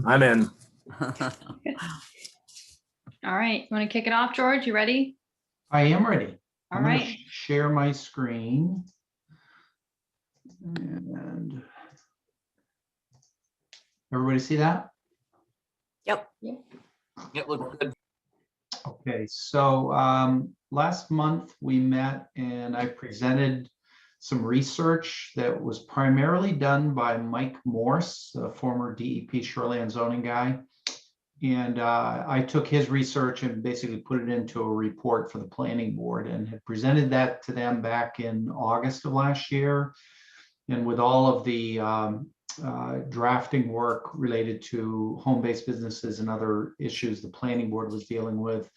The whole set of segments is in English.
I'm in. All right, you want to kick it off, George? You ready? I am ready. All I'm going right. to share my screen. And everybody see that? Yep. It looks good. Okay, so last month we met and I presented some research that was primarily done by Mike Morse, a former DEP shoreline zoning guy. And I took his research and basically put it into a report for the planning board and had presented that to them back in August of last year. And with all of the drafting work related to home-based businesses and other issues the planning board was dealing with,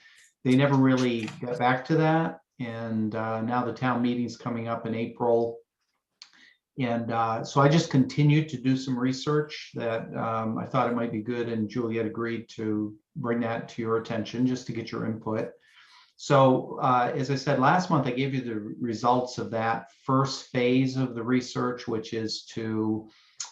they never really got back to that. And now the town meeting's coming up in April. And so I just continued to do some research that I thought it might be good, and Juliet agreed to bring that to your attention just to get your input. So as I said, last month, I gave you the results of that first phase of the research, which is to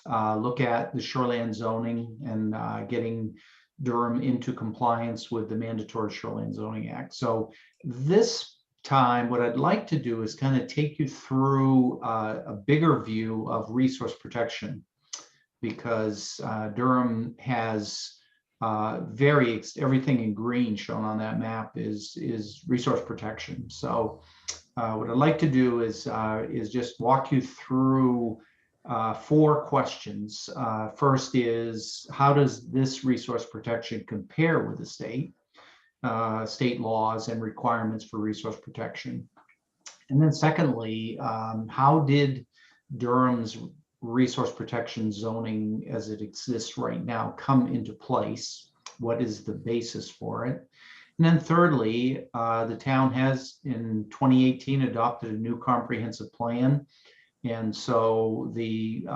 look at the shoreline zoning and getting Durham into compliance with the mandatory Shoreline Zoning Act. So this time, what I'd like to do is kind of take you through a bigger view of resource protection, because Durham has everything in green shown on that map is resource protection. So what I'd like to do is just walk you through 4 questions. First is, how does this resource protection compare with the state laws and requirements for resource protection? And then secondly, how did Durham's resource protection zoning as it exists right now come into place? What is the basis for it? And then thirdly, the town has in 2018 adopted a new comprehensive plan. And so the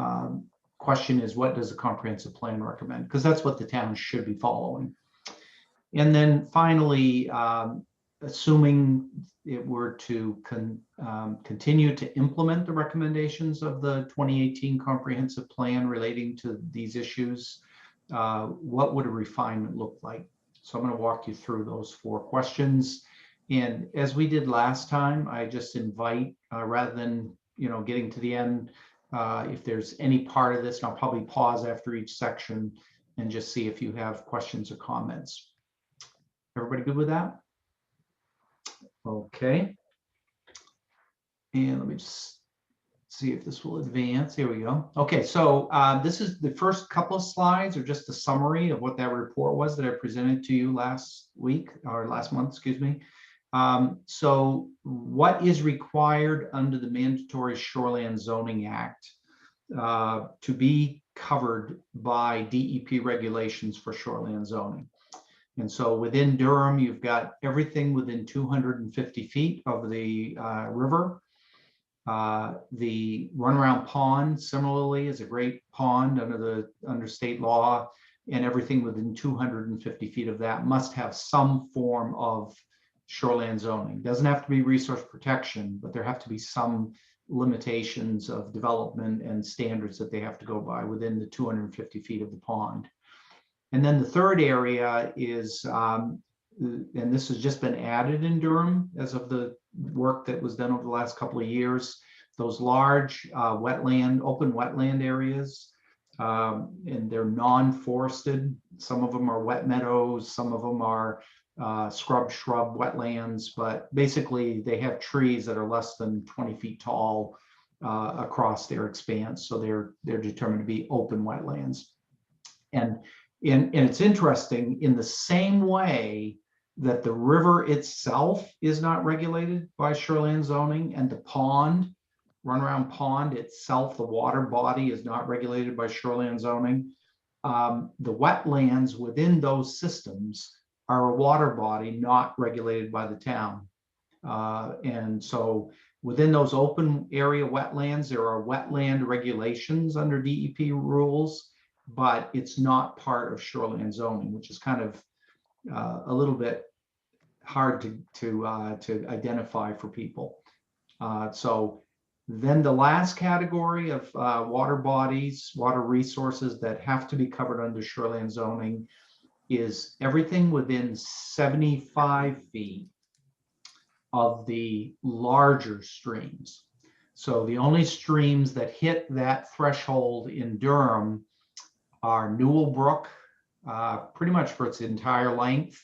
question is, what does a comprehensive plan recommend? Because that's what the town should be following. And then finally, assuming it were to continue to implement the recommendations of the 2018 comprehensive plan relating to these issues, what would a refinement look like? So I'm going to walk you through those 4 questions. And as we did last time, I just invite, rather than getting to the end, if there's any part of this, and I'll probably pause after each section and just see if you have questions or comments. Everybody good with that? Okay. And let me just see if this will advance. Here we go. Okay, so this is the first couple of slides, or just a summary of what that report was that I presented to you last week, or last month, excuse me. So what is required under the mandatory Shoreline Zoning Act to be covered by DEP regulations for shoreline zoning? And so within Durham, you've got everything within 250 feet of the river. The runaround pond similarly is a great pond under state law, and everything within 250 feet of that must have some form of shoreline zoning. Doesn't have to be resource protection, but there have to be some limitations of development and standards that they have to go by within the 250 feet of the pond. And then the third area is, and this has just been added in Durham as of the work that was done over the last couple of years, those large open wetland areas, and they're non-forested. Some of them are wet meadows, some of them are shrub wetlands, but basically they have trees that are less than 20 feet tall across their expanse. So they're determined to be open wetlands. And it's interesting, in the same way that the river itself is not regulated by shoreline zoning, and the pond, runaround pond itself, the water body, is not regulated by shoreline zoning, the wetlands within those systems are a water body not regulated by the town. And so within those open area wetlands, there are wetland regulations under DEP rules, but it's not part of shoreline zoning, which is kind of a little bit hard to identify for people. So Then the last category of water bodies, water resources that have to be covered under shoreline zoning is everything within 75 feet of the larger streams. So the only streams that hit that threshold in Durham are Newell Brook, pretty much for its entire length.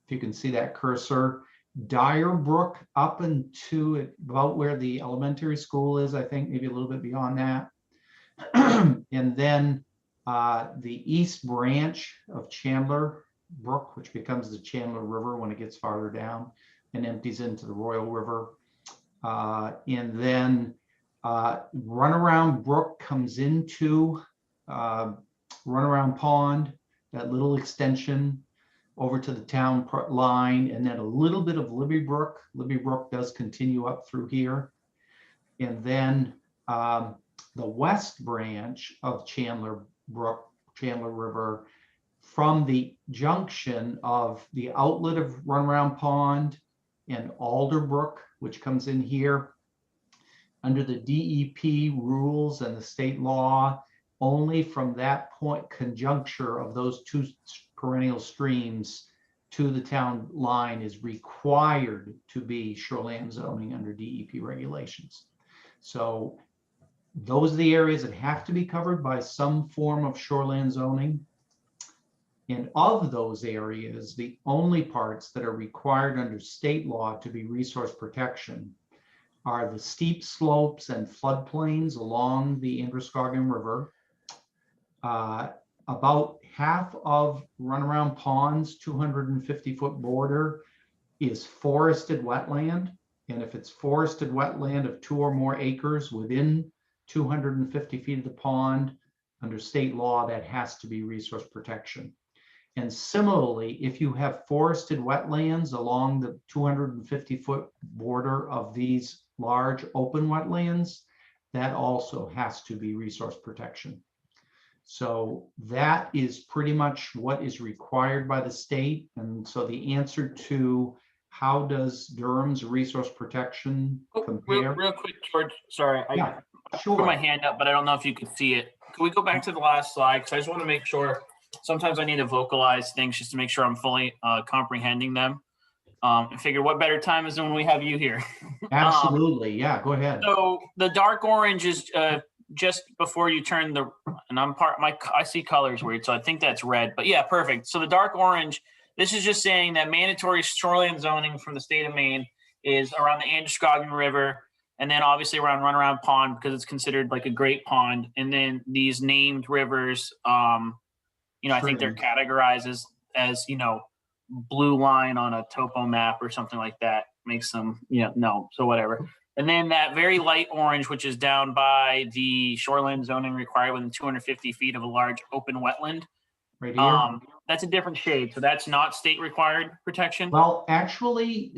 If you can see that cursor, Dyer Brook up into about where the elementary school is, I think, maybe a little bit beyond that. And then the East Branch of Chandler Brook, which becomes the Chandler River when it gets farther down and empties into the Royal River. And then Runaround Brook comes into Runaround Pond, that little extension over to the town line, and then a little bit of Libby Brook. Libby Brook does continue up through here. And then the West Branch of Chandler Brook, Chandler River, from the junction of the outlet of Runaround Pond and Alder Brook, which comes in here, under the DEP rules and the state law, only from that point, conjuncture of those two perennial streams to the town line is required to be shoreline zoning under DEP regulations. So those are the areas that have to be covered by some form of shoreline zoning. And of those areas, the only parts that are required under state law to be resource protection are the steep slopes and floodplains along the Androscoggin River. About half of Runaround Pond's 250-foot border is forested wetland. And if it's forested wetland of 2 or more acres within 250 feet of the pond, under state law, that has to be resource protection. And similarly, if you have forested wetlands along the 250-foot border of these large open wetlands, that also has to be resource protection. So that is pretty much what is required by the state. And so the answer to how does Durham's resource protection compare? Real quick, George, sorry. Yeah, I sure. put my hand up, but I don't know if you could see it. Can we go back to the last slide? Because I just want to make sure, sometimes I need to vocalize things just to make sure I'm fully comprehending them. I figure what better time is than when we have you here. Absolutely. Yeah, go ahead. So the dark orange is just before you turn the, and I see colors weird, so I think that's red, but yeah, perfect. So the dark orange, this is just saying that mandatory shoreline zoning from the state of Maine is around the Androscoggin River, and then obviously around Runaround Pond because it's considered like a great pond. And then these named rivers, I think they're categorized as blue line on a topo map or something like that. Makes them, so whatever. And then that very light orange, which is down by the shoreline zoning required within 250 feet of a large open wetland. Right here. That's a different shade. So that's not state required protection. Well, actually,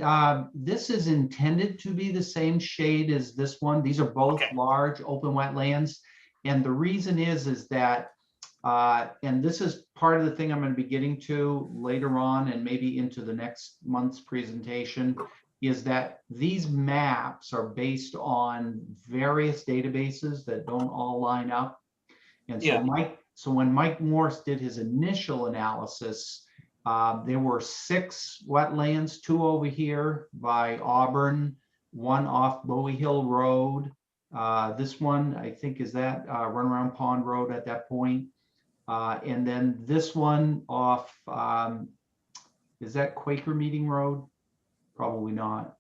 this is intended to be the same shade as this one. These are both large open wetlands. And the reason is that, and this is part of the thing I'm going to be getting to later on and maybe into the next month's presentation, is that these maps are based on various databases that don't all line up. And so when Mike Morse did his initial analysis, there were 6 wetlands, 2 over here by Auburn, 1 off Bowie Hill Road. This one, I think, is that Runaround Pond Road at that point. And then this one off, is that Quaker Meeting Road? Probably not.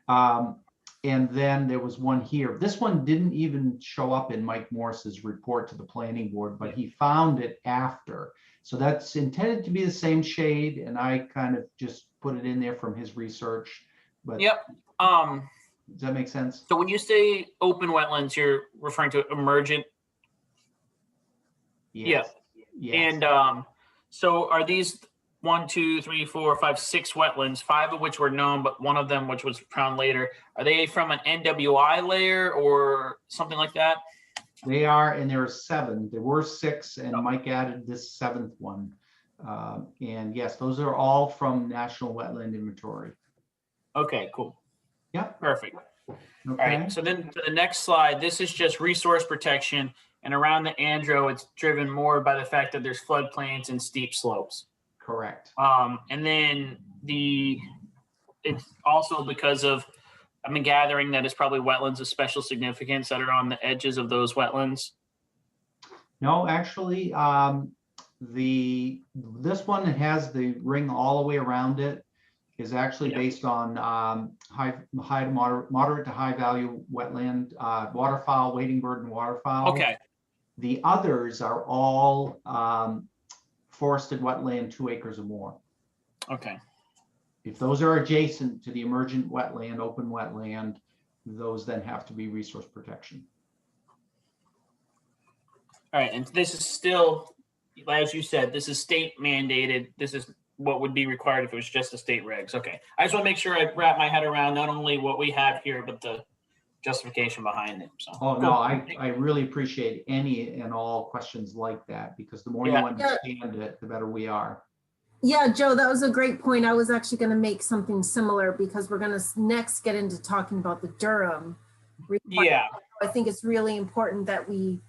And then there was one here. This one didn't even show up in Mike Morse's report to the planning board, but he found it after. So that's intended to be the same shade, and I kind of just put it in there from his research. But yep. Does that make sense? So when you say open wetlands, you're referring to emergent? Yes. Yeah. And so are these 1, 2, 3, 4, 5, 6 wetlands, 5 of which were known, but one of them, which was found later, are they from an NWI layer or something like that? They are, and there are 7. There were 6, and Mike added this 7th one. And yes, those are all from National Wetland Inventory. Okay, cool. Yeah. Perfect. All Okay, right, so then to the next slide, this is just resource protection. And around the Andro, it's driven more by the fact that there's floodplains and steep slopes. correct. And then it's also because of, I'm gathering that it's probably wetlands of special significance that are on the edges of those wetlands. No, actually, this one that has the ring all the way around it is actually Yeah. based on high to moderate to high value wetland, waterfowl, wading bird and waterfowl. Okay, The others are all forested wetland 2 acres or more. okay. If those are adjacent to the emergent wetland, open wetland, those then have to be resource protection. All right, and this is still, as you said, this is state mandated. This is what would be required if it was just the state regs. Okay, I just want to make sure I wrap my head around not only what we have here, but the justification behind it. So. Oh, cool. no, I really appreciate any and all questions like that, because the more you Yeah. understand it, the better we are. Yeah, Joe, that was a great point. I was actually going to make something similar because we're going to next get into talking about the Durham. requirement. Yeah, I think it's really important that we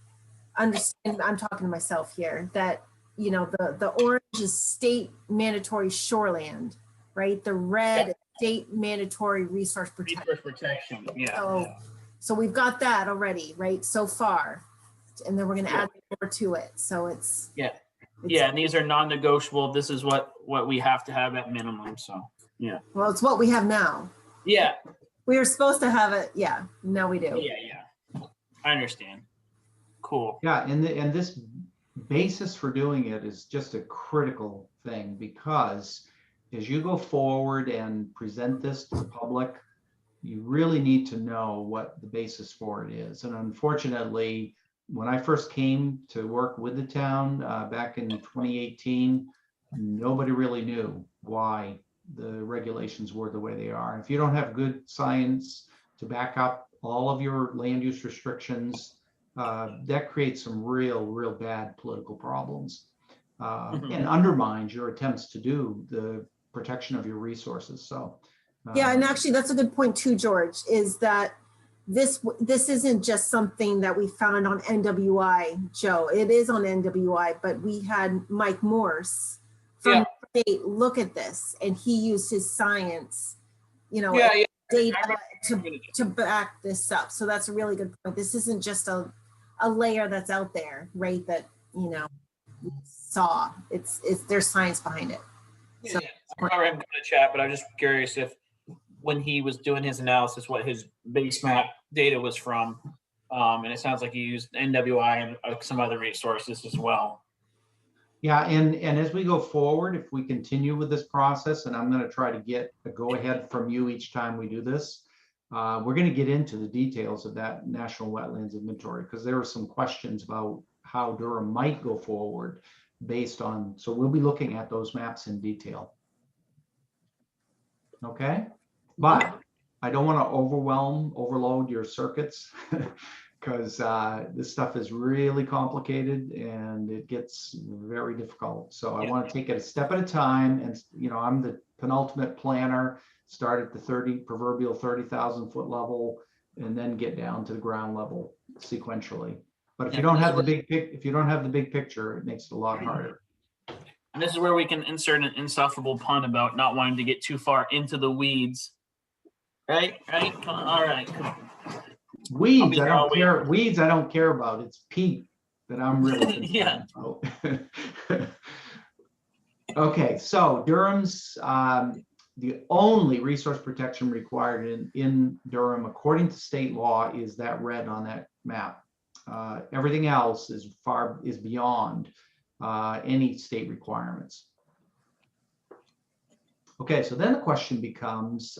understand, I'm talking to myself here, that, you know, the orange is state mandatory shoreland, right? The red is state mandatory resource protection. resource protection. Yeah. So, so we've got that already, right, so far. And then we're going to add more to it. So it's. Yeah. it's- Yeah, and these are non-negotiable. This is what we have to have at minimum. So, Well, it's what we have now. yeah, We were supposed to have it. Yeah, now we do. yeah. I understand. Cool. Yeah, and this basis for doing it is just a critical thing, because as you go forward and present this to the public, you really need to know what the basis for it is. And unfortunately, when I first came to work with the town back in 2018, nobody really knew why the regulations were the way they are. If you don't have good science to back up all of your land use restrictions, that creates some real bad political problems and undermines your attempts to do the protection of your resources. So Yeah, and actually that's a good point too, George, is that this isn't just something that we found on NWI, Joe. It is on NWI, but we had Mike Morse from the state look at this, and he used his science, you know, data to back this up. So that's a really good point. This isn't just a layer that's out there, right? That, you know, we saw. It's there's science behind it. So, I remember him going to chat, but I was just curious if when he was doing his analysis, what his base map data was from. And it sounds like he used NWI and some other resources as well. Yeah, and as we go forward, if we continue with this process, and I'm going to try to get a go-ahead from you each time we do this, we're going to get into the details of that National Wetlands Inventory, because there are some questions about how Durham might go forward based on, so we'll be looking at those maps in detail. Okay, but I don't want to overload your circuits because this stuff is really complicated and it gets very difficult. So I want to take it a step at a time. And, you know, I'm the penultimate planner, start at the proverbial 30,000 foot level and then get down to the ground level sequentially. But if you don't have the big picture, it makes it a lot harder. And this is where we can insert an insufferable pun about not wanting to get too far into the weeds. Right? Come on. All right. Come on. Weeds, I don't care. Weeds, I don't care about. It's Pete that I'm really concerned about. Okay, so Durham's the only resource protection required in Durham, according to state law, is that red on that map. Everything else is beyond any state requirements. Okay, so then the question becomes,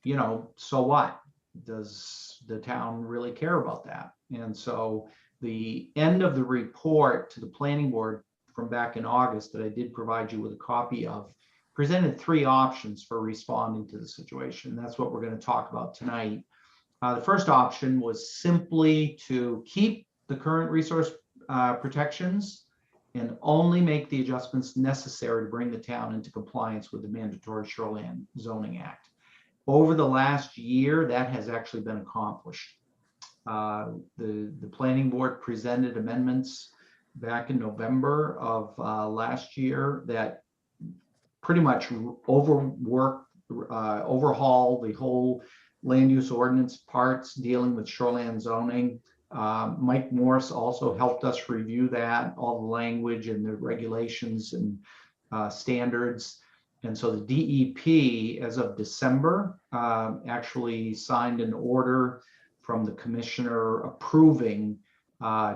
you know, so what? Does the town really care about that? And so the end of the report to the planning board from back in August that I did provide you with a copy of presented 3 options for responding to the situation. That's what we're going to talk about tonight. The first option was simply to keep the current resource protections and only make the adjustments necessary to bring the town into compliance with the Mandatory Shoreland Zoning Act. Over the last year, that has actually been accomplished. The planning board presented amendments back in November of last year that pretty much overhaul the whole land use ordinance parts dealing with shoreline zoning. Mike Morse also helped us review that, all the language and the regulations and standards. And so the DEP, as of December, actually signed an order from the commissioner approving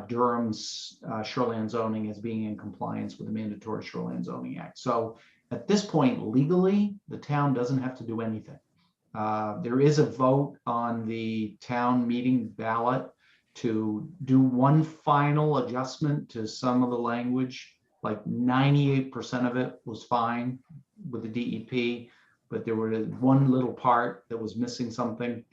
Durham's shoreline zoning as being in compliance with the Mandatory Shoreline Zoning Act. So at this point, legally, the town doesn't have to do anything. There is a vote on the town meeting ballot to do one final adjustment to some of the language. Like 98% of it was fine with the DEP, but there were one little part that was missing something.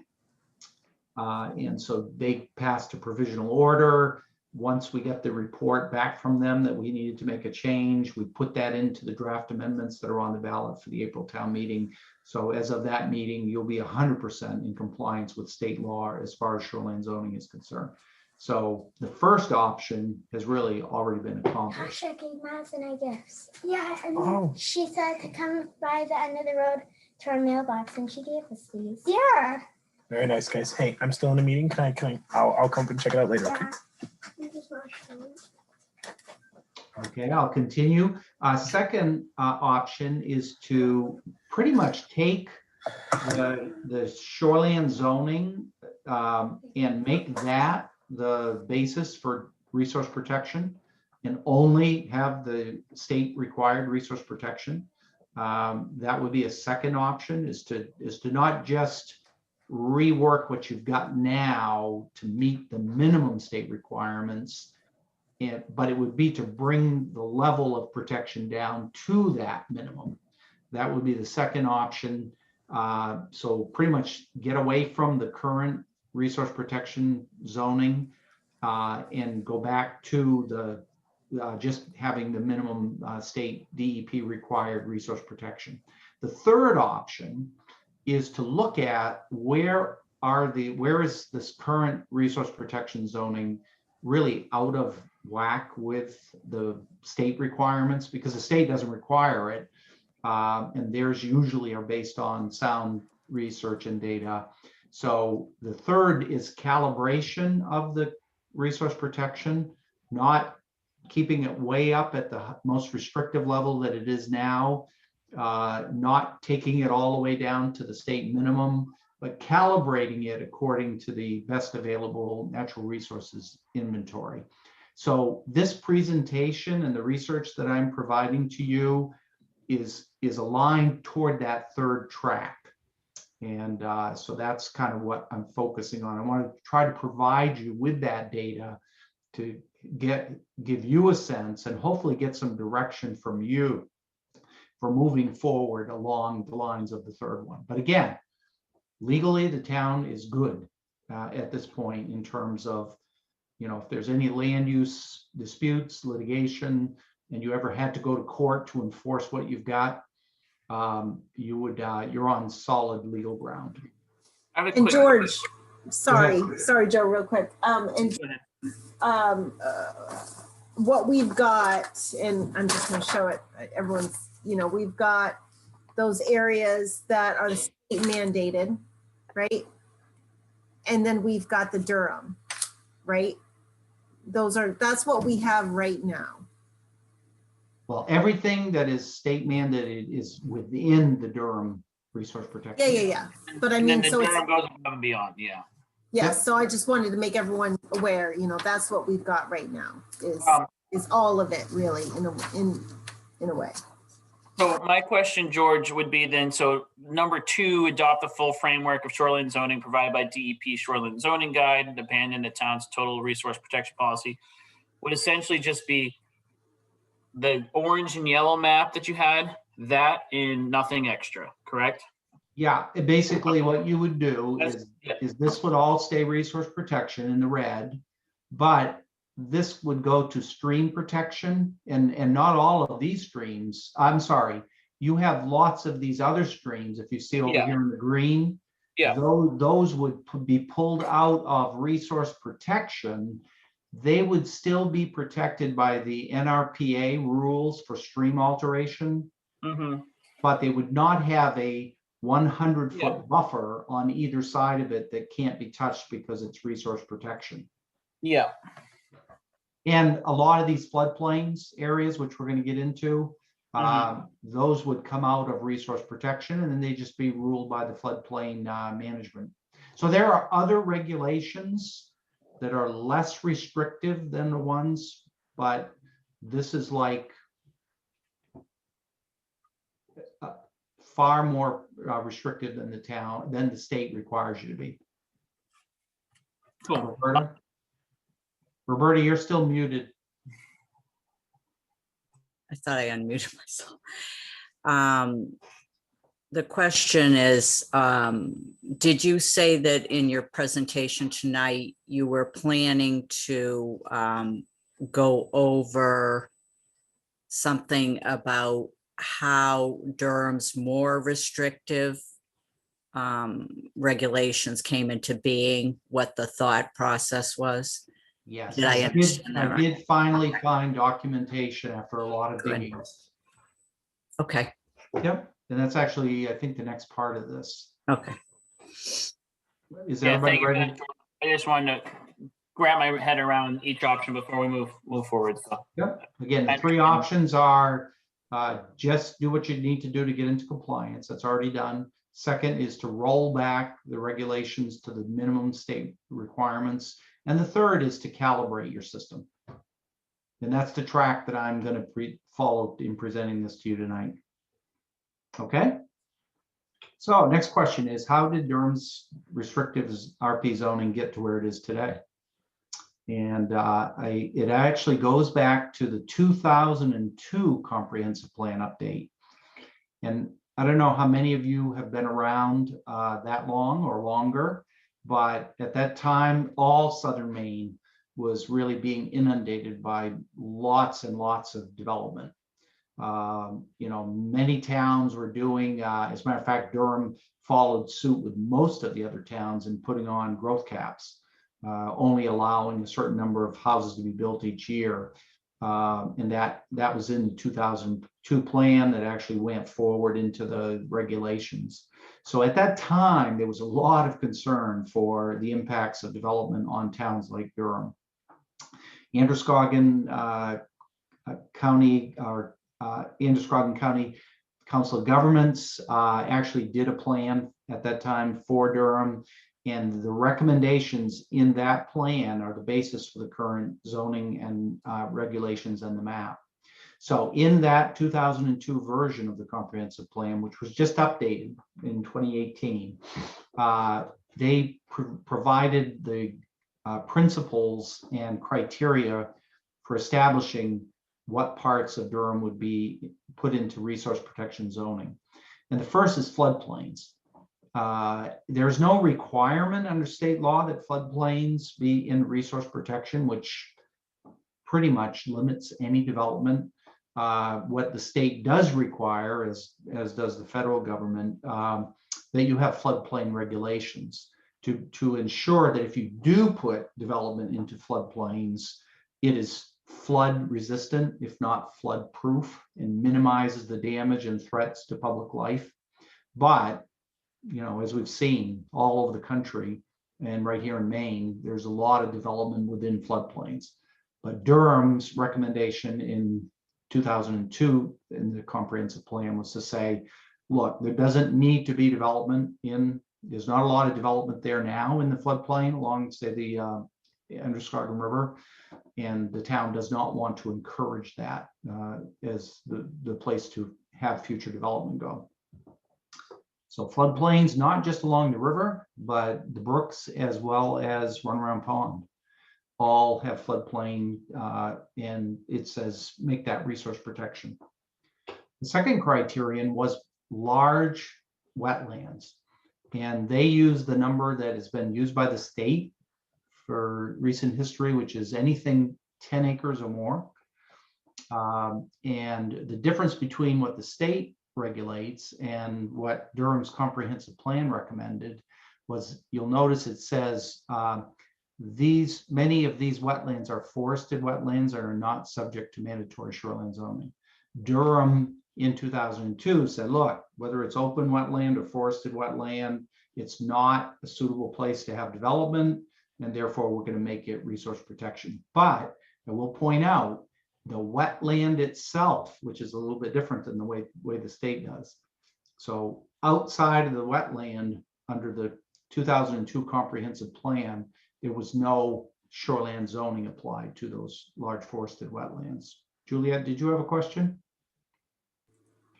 And so they passed a provisional order. Once we get the report back from them that we needed to make a change, we put that into the draft amendments that are on the ballot for the April town meeting. So as of that meeting, you'll be 100% in compliance with state law as far as shoreline zoning is concerned. So the first option has really already been accomplished. Tasha gave Madison a gift. Yeah, and she said to come by the end of the road to our mailbox, and she gave us these. Yeah. Very nice, guys. Hey, I'm still in a meeting. I'll come and check it out later. Okay. Okay, I'll continue. Second option is to pretty much take the shoreline zoning and make that the basis for resource protection and only have the state required resource protection. That would be a second option, is to not just rework what you've got now to meet the minimum state requirements, but it would be to bring the level of protection down to that minimum. That would be the second option. So pretty much get away from the current resource protection zoning and go back to the just having the minimum state DEP required resource protection. The third option is to look at where is this current resource protection zoning really out of whack with the state requirements, because the state doesn't require it. And theirs usually are based on sound research and data. So the third is calibration of the resource protection, not keeping it way up at the most restrictive level that it is now, not taking it all the way down to the state minimum, but calibrating it according to the best available natural resources inventory. So this presentation and the research that I'm providing to you is aligned toward that third track. And so that's kind of what I'm focusing on. I want to try to provide you with that data to give you a sense and hopefully get some direction from you for moving forward along the lines of the third one. But again, legally, the town is good at this point in terms of, if there's any land use disputes, litigation, and you ever had to go to court to enforce what you've got, you're on solid legal ground. And George, sorry, Joe, real quick. What we've got, and I'm just going to show it. Everyone's, we've got those areas that are state mandated, right? And then we've got the Durham, right? That's what we have right now. Well, everything that is state mandated is within the Durham resource protection. Yeah. But I And mean, then so the it's, Durham goes above and beyond, yeah. yeah, so I just wanted to make everyone aware, that's what we've got right now is all of it really in a way. So my question, George, would be then, so number 2, adopt the full framework of shoreline zoning provided by DEP shoreline zoning guide and abandon the town's total resource protection policy, would essentially just be the orange and yellow map that you had, that in nothing extra, correct? Yeah, basically what you would do Yeah. is this would all stay resource protection in the red, but this would go to stream protection and not all of these streams. I'm sorry, you have lots of these other streams. If you see over Yeah. here in the green, Yeah. those would be pulled out of resource protection. They would still be protected by the NRPA rules for stream alteration, but they would not have a 100-foot buffer on either side of it that can't be touched because it's resource protection. Yeah. And a lot of these floodplains areas, which we're going to get into, those would come out of resource protection, and then they just be ruled by the floodplain management. So there are other regulations that are less restrictive than the ones, but this is like far more restrictive than the state requires you to be. Cool. Roberta, you're still muted. I thought I unmuted myself. The question is, did you say that in your presentation tonight, you were planning to go over something about how Durham's more restrictive regulations came into being, what the thought process was? Yes, Did I understand that I right? did finally find documentation after a lot of Good. digging. Okay, Yep, and that's actually, I think, the next part of this. okay. Is Yeah, everybody thank you, ready? Ben. I just wanted to wrap my head around each option before we move forward. So Yep, again, the three options are just do what you need to do to get into compliance. That's already done. Second is to roll back the regulations to the minimum state requirements. And the third is to calibrate your system. And that's the track that I'm going to follow in presenting this to you tonight. Okay. So next question is, how did Durham's restrictive RP zoning get to where it is today? And it actually goes back to the 2002 comprehensive plan update. And I don't know how many of you have been around that long or longer, but at that time, all southern Maine was really being inundated by lots and lots of development. Many towns were doing, as a matter of fact, Durham followed suit with most of the other towns in putting on growth caps, only allowing a certain number of houses to be built each year. And that was in the 2002 plan that actually went forward into the regulations. So at that time, there was a lot of concern for the impacts of development on towns like Durham. Androscoggin County, or Androscoggin County Council of Governments actually did a plan at that time for Durham, and the recommendations in that plan are the basis for the current zoning and regulations and the map. So in that 2002 version of the comprehensive plan, which was just updated in 2018, they provided the principles and criteria for establishing what parts of Durham would be put into resource protection zoning. And the first is floodplains. There's no requirement under state law that floodplains be in resource protection, which pretty much limits any development. What the state does require, as does the federal government, that you have floodplain regulations to ensure that if you do put development into floodplains, it is flood resistant, if not flood proof, and minimizes the damage and threats to public life. But, as we've seen all over the country and right here in Maine, there's a lot of development within floodplains. But Durham's recommendation in 2002 in the comprehensive plan was to say, look, there doesn't need to be development there's not a lot of development there now in the floodplain along, say, the Androscoggin River, and the town does not want to encourage that as the place to have future development go. So floodplains, not just along the river, but the brooks as well as Runaround Pond, all have floodplain, and it says make that resource protection. The second criterion was large wetlands, and they use the number that has been used by the state for recent history, which is anything 10 acres or more. And the difference between what the state regulates and what Durham's comprehensive plan recommended was, you'll notice it says many of these wetlands are forested wetlands and are not subject to mandatory shoreline zoning. Durham in 2002 said, look, whether it's open wetland or forested wetland, it's not a suitable place to have development, and therefore we're going to make it resource protection. But I will point out the wetland itself, which is a little bit different than the way the state does. So outside of the wetland, under the 2002 comprehensive plan, there was no shoreland zoning applied to those large forested wetlands. Juliet, did you have a question?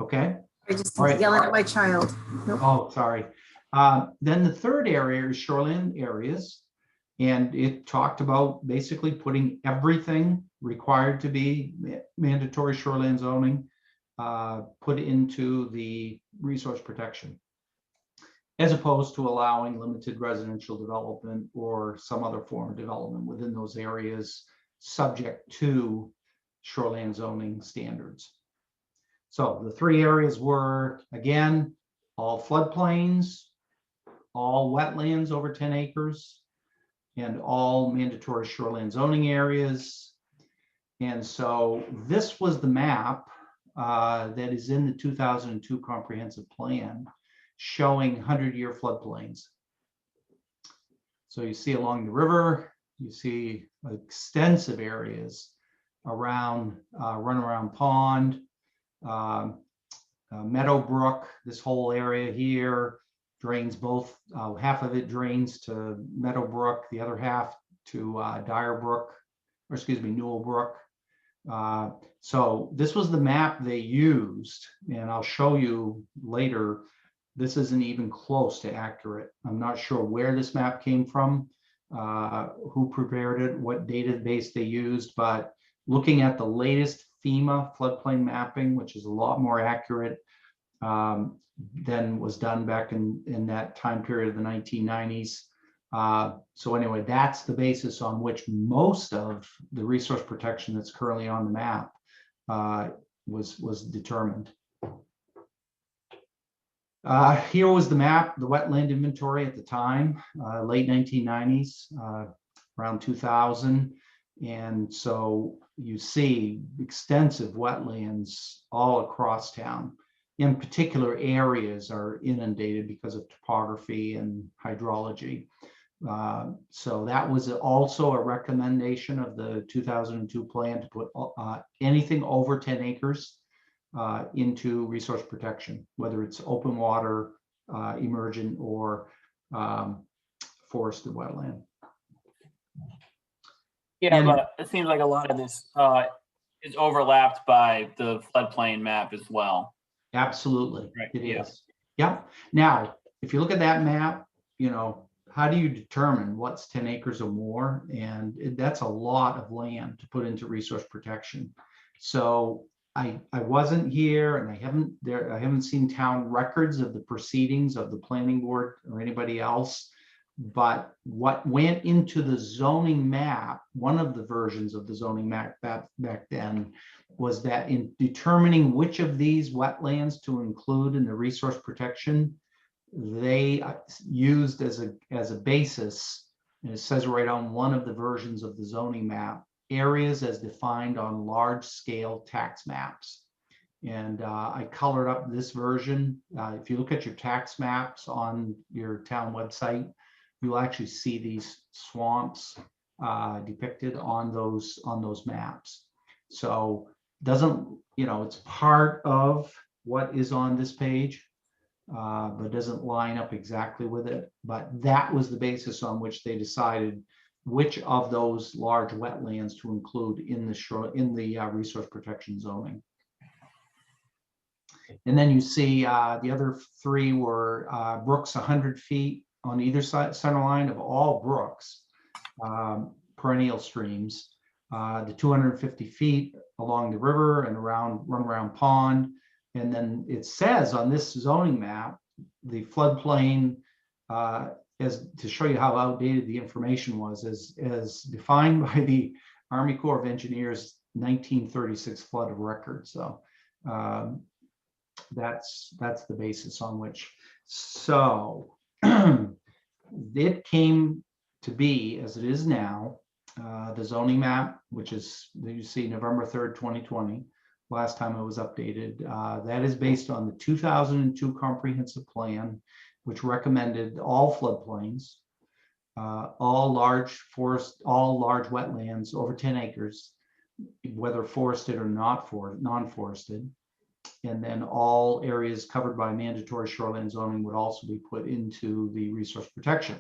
Okay. I just All right. yelling at my child. Nope. Oh, sorry. Then the third area is shoreline areas. And it talked about basically putting everything required to be mandatory shoreline zoning put into the resource protection, as opposed to allowing limited residential development or some other form of development within those areas subject to shoreline zoning standards. So the three areas were, again, all floodplains, all wetlands over 10 acres, and all mandatory shoreline zoning areas. And so this was the map that is in the 2002 comprehensive plan showing 100-year floodplains. So you see along the river, you see extensive areas around Runaround Pond, Meadowbrook, this whole area here drains both, half of it drains to Meadowbrook, the other half to Newellbrook. So this was the map they used, and I'll show you later, this isn't even close to accurate. I'm not sure where this map came from, who prepared it, what database they used, but looking at the latest FEMA floodplain mapping, which is a lot more accurate than was done back in that time period of the 1990s. So anyway, that's the basis on which most of the resource protection that's currently on the map was determined. Here was the map, the wetland inventory at the time, late 1990s, around 2000. And so you see extensive wetlands all across town. In particular areas are inundated because of topography and hydrology. So that was also a recommendation of the 2002 plan to put anything over 10 acres into resource protection, whether it's open water, emergent, or forested wetland. Yeah, And- but it seems like a lot of this is overlapped by the floodplain map as well. Absolutely, Right, it yeah. is. Yeah. Now, if you look at that map, how do you determine what's 10 acres or more? And that's a lot of land to put into resource protection. So I wasn't here, and I haven't seen town records of the proceedings of the planning board or anybody else. But what went into the zoning map, one of the versions of the zoning map back then, was that in determining which of these wetlands to include in the resource protection, they used as a basis, and it says right on one of the versions of the zoning map, areas as defined on large scale tax maps. And I colored up this version. If you look at your tax maps on your town website, you'll actually see these swamps depicted on those maps. So it's part of what is on this page, but doesn't line up exactly with it. But that was the basis on which they decided which of those large wetlands to include in the resource protection zoning. And then you see the other three were brooks 100 feet on either side center line of all brooks, perennial streams, the 250 feet along the river and Runaround Pond. And then it says on this zoning map, the floodplain, as to show you how outdated the information was, as defined by the Army Corps of Engineers 1936 flood of record. So the basis on which. So it came to be as it is now. The zoning map, which is, you see November 3rd, 2020, last time it was updated, that is based on the 2002 comprehensive plan, which recommended all floodplains, all large forest, all large wetlands over 10 acres, whether forested or non-forested. And then all areas covered by mandatory shoreline zoning would also be put into the resource protection.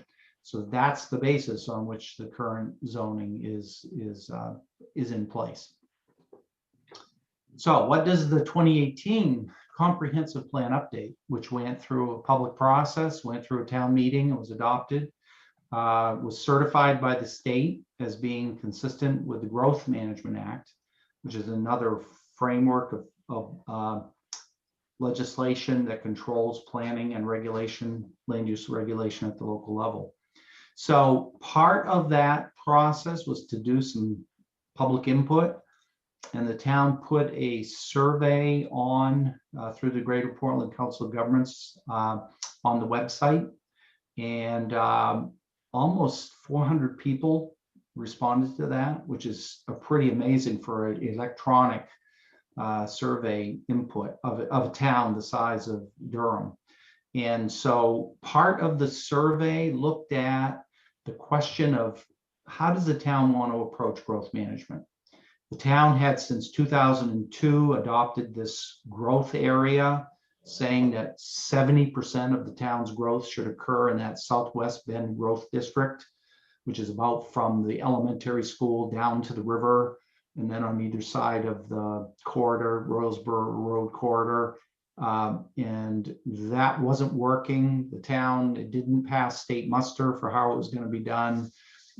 So that's the basis on which the current zoning is in place. So what does the 2018 comprehensive plan update, which went through a public process, went through a town meeting, and was adopted, was certified by the state as being consistent with the Growth Management Act, which is another framework of legislation that controls planning and regulation, land use regulation at the local level. So part of that process was to do some public input, and the town put a survey on through the Greater Portland Council of Governments on the website, and almost 400 people responded to that, which is pretty amazing for an electronic survey input of a town the size of Durham. And so part of the survey looked at the question of how does the town want to approach growth management? The town had since 2002 adopted this growth area, saying that 70% of the town's growth should occur in that Southwest Bend Growth District, which is about from the elementary school down to the river, and then on either side of the corridor, Royalsboro Road corridor. And that wasn't working. The town, it didn't pass state muster for how it was going to be done.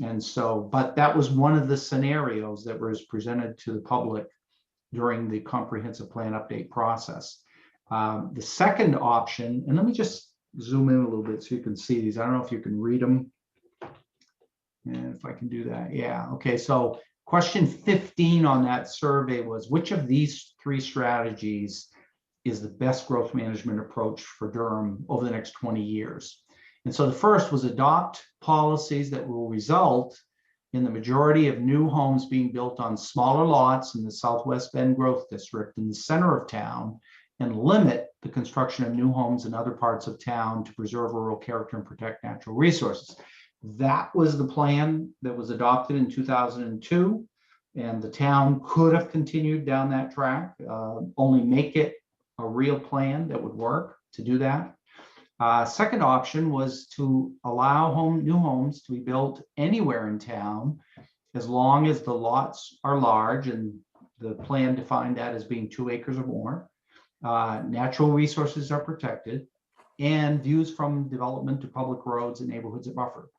And so, but that was one of the scenarios that was presented to the public during the comprehensive plan update process. The second option, and let me just zoom in a little bit so you can see these. I don't know if you can read them. And if I can do that, yeah. Okay, so question 15 on that survey was, which of these three strategies is the best growth management approach for Durham over the next 20 years? And so the first was adopt policies that will result in the majority of new homes being built on smaller lots in the Southwest Bend Growth District in the center of town, and limit the construction of new homes in other parts of town to preserve rural character and protect natural resources. That was the plan that was adopted in 2002, and the town could have continued down that track, only make it a real plan that would work to do that. Second option was to allow new homes to be built anywhere in town, as long as the lots are large, and the plan defined that as being 2 acres or more. Natural resources are protected, and views from development to public roads and neighborhoods are buffered.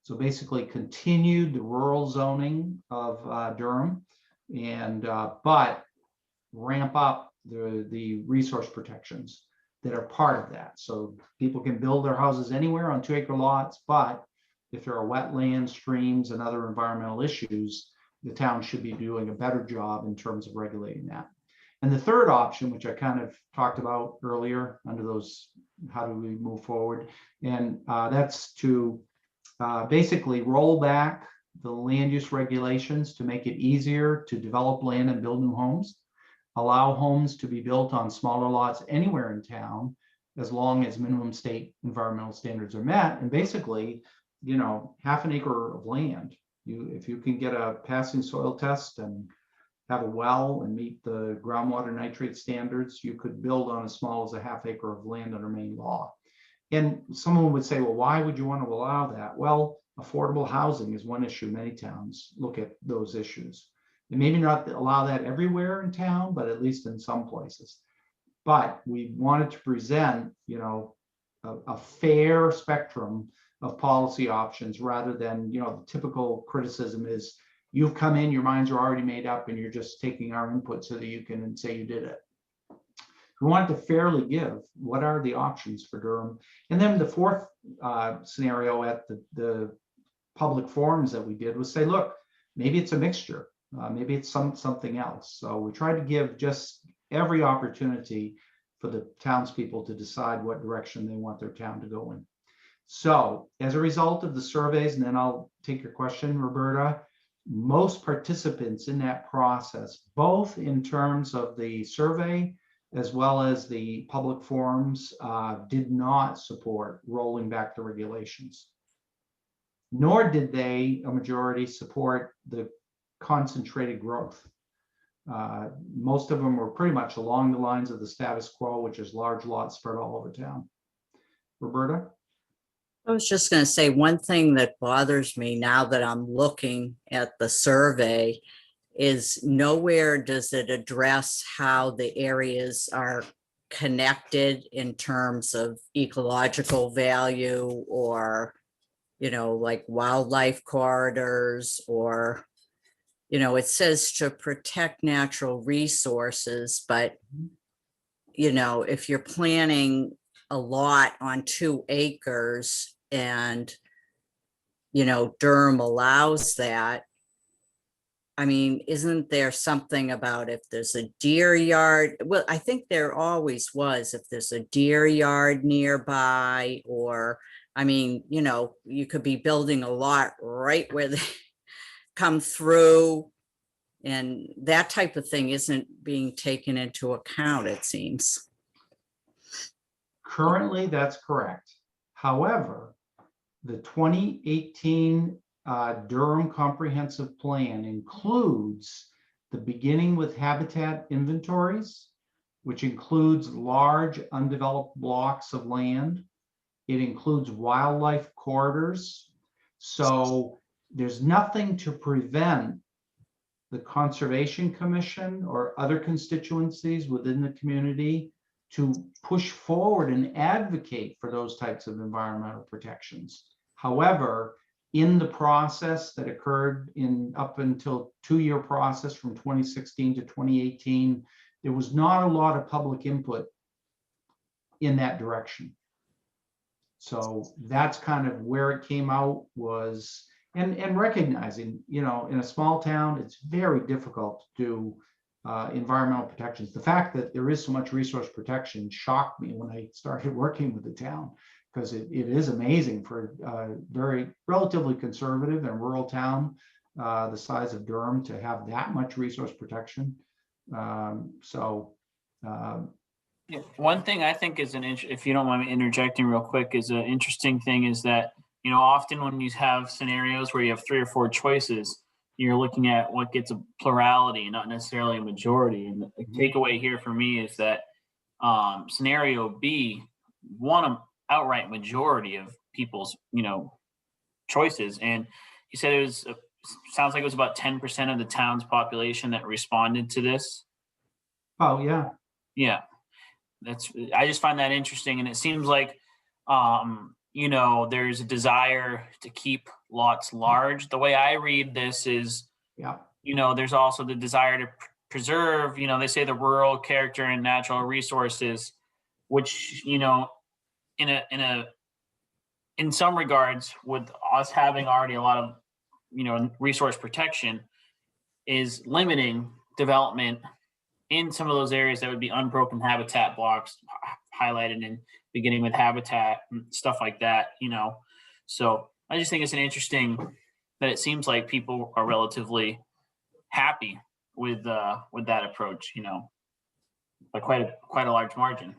So basically continued the rural zoning of Durham, and but ramp up the resource protections that are part of that. So people can build their houses anywhere on 2 acre lots, but if there are wetlands, streams, and other environmental issues, the town should be doing a better job in terms of regulating that. And the third option, which I kind of talked about earlier under those, how do we move forward? And that's to basically roll back the land use regulations to make it easier to develop land and build new homes, allow homes to be built on smaller lots anywhere in town, as long as minimum state environmental standards are met. And basically, you know, half an acre of land, if you can get a passing soil test and have a well and meet the groundwater nitrate standards, you could build on as small as a half acre of land under Maine law. And someone would say, well, why would you want to allow that? Well, affordable housing is one issue. Many towns look at those issues. And maybe not allow that everywhere in town, but at least in some places. But we wanted to present, you know, a fair spectrum of policy options, rather than, you know, the typical criticism is, you've come in, your minds are already made up, and you're just taking our input so that you can say you did it. We wanted to fairly give what are the options for Durham. And then the fourth scenario at the public forums that we did was say, look, maybe it's a mixture. Maybe it's something else. So we tried to give just every opportunity for the townspeople to decide what direction they want their town to go in. So as a result of the surveys, and then I'll take your question, Roberta, most participants in that process, both in terms of the survey as well as the public forums, did not support rolling back the regulations. Nor did they, a majority, support the concentrated growth. Most of them were pretty much along the lines of the status quo, which is large lots spread all over town. Roberta? I was just going to say, one thing that bothers me now that I'm looking at the survey is nowhere does it address how the areas are connected in terms of ecological value or, like wildlife corridors, or, it says to protect natural resources, but, if you're planning a lot on 2 acres and, Durham allows that, I mean, isn't there something about if there's a deer yard? Well, I think there always was, if there's a deer yard nearby, or, I mean, you could be building a lot right where they come through, and that type of thing isn't being taken into account, it seems. Currently, that's correct. However, the 2018 Durham Comprehensive Plan includes the beginning with habitat inventories, which includes large undeveloped blocks of land. It includes wildlife corridors. So there's nothing to prevent the Conservation Commission or other constituencies within the community to push forward and advocate for those types of environmental protections. However, in the process that occurred up until 2-year process from 2016 to 2018, there was not a lot of public input in that direction. So that's kind of where it came out was, and recognizing, in a small town, it's very difficult to do environmental protections. The fact that there is so much resource protection shocked me when I started working with the town, because it is amazing for a very relatively conservative and rural town the size of Durham to have that much resource protection. One thing I think is if you don't mind me interjecting real quick, is an interesting thing is that, often when you have scenarios where you have 3 or 4 choices, you're looking at what gets a plurality, not necessarily a majority. And the takeaway here for me is that scenario B won an outright majority of people's, choices. And you said sounds like it was about 10% of the town's population that responded to this. Oh, yeah. Yeah. I just find that interesting. And it seems like, there's a desire to keep lots large. The way I read this is, there's also the desire to preserve, they say the rural character and natural resources, which, in some regards, with us having already a lot of, resource protection, is limiting development in some of those areas that would be unbroken habitat blocks highlighted in beginning with habitat and stuff like that, So I just think it's interesting that it seems like people are relatively happy with that approach, by quite a large margin.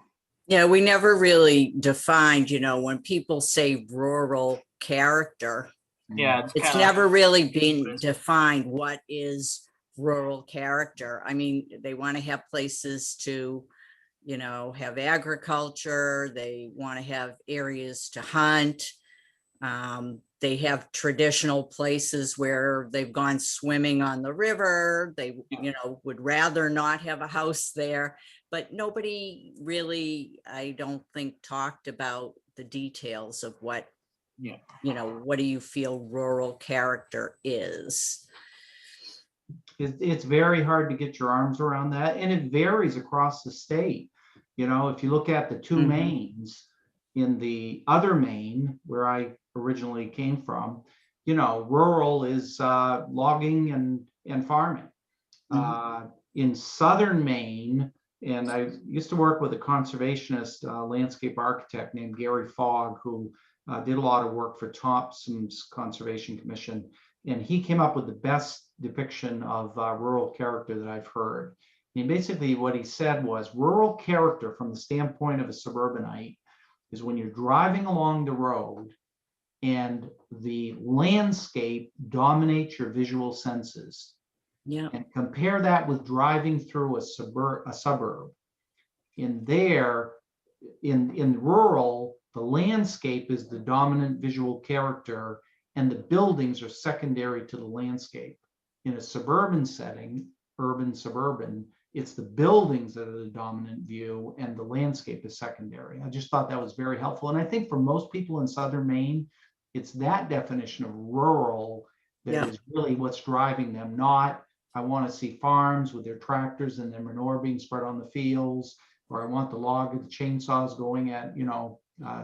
Yeah, we never really defined, when people say rural character, Yeah, it's never really been defined what is rural character. I mean, they want to have places to, have agriculture. They want to have areas to hunt. They have traditional places where they've gone swimming on the river. They, would rather not have a house there, but nobody really, I don't think, talked about the details of what, what do you feel rural character is? It's very hard to get your arms around that, and it varies across the state. If you look at the 2 Maines, in the other Maine, where I originally came from, rural is logging and farming. In southern Maine, And I used to work with a conservationist landscape architect named Gary Fogg, who did a lot of work for Thompson's Conservation Commission. And he came up with the best depiction of rural character that I've heard. And basically what he said was rural character from the standpoint of a suburbanite is when you're driving along the road and the landscape dominates your visual senses. Yeah. And compare that with driving through a suburb. In rural, the landscape is the dominant visual character and the buildings are secondary to the landscape. In a suburban setting, urban, suburban, it's the buildings that are the dominant view and the landscape is secondary. I just thought that was very helpful. And I think for most people in Southern Maine, it's that definition of rural that is really what's driving them, not I want to see farms with their tractors and their manure being spread on the fields, or I want the log of the chainsaws going at,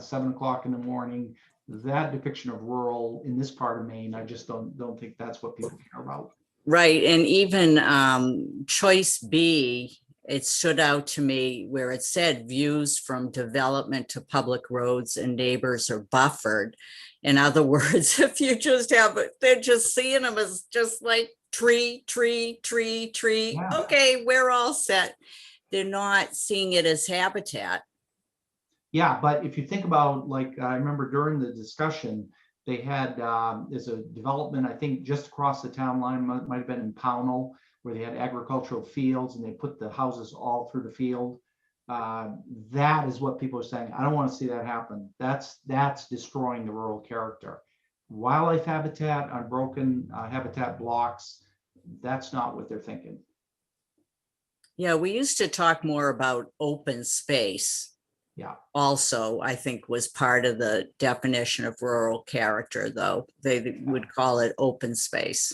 7 o'clock in the morning. That depiction of rural in this part of Maine, I just don't think that's what people care about. Right. And even choice B, it stood out to me where it said views from development to public roads and neighbors are buffered. In other words, if you just have it, they're just seeing them as just like tree. Yeah. Okay, we're all set. They're not seeing it as habitat. Yeah, but if you think about, like, I remember during the discussion, they had, there's a development, I think just across the town line, might have been in Pownell, where they had agricultural fields and they put the houses all through the field. That is what people are saying. I don't want to see that happen. That's destroying the rural character. Wildlife habitat, unbroken habitat blocks, that's not what they're thinking. Yeah, we used to talk more about open space. Yeah. Also, I think was part of the definition of rural character, though. They would call it open space.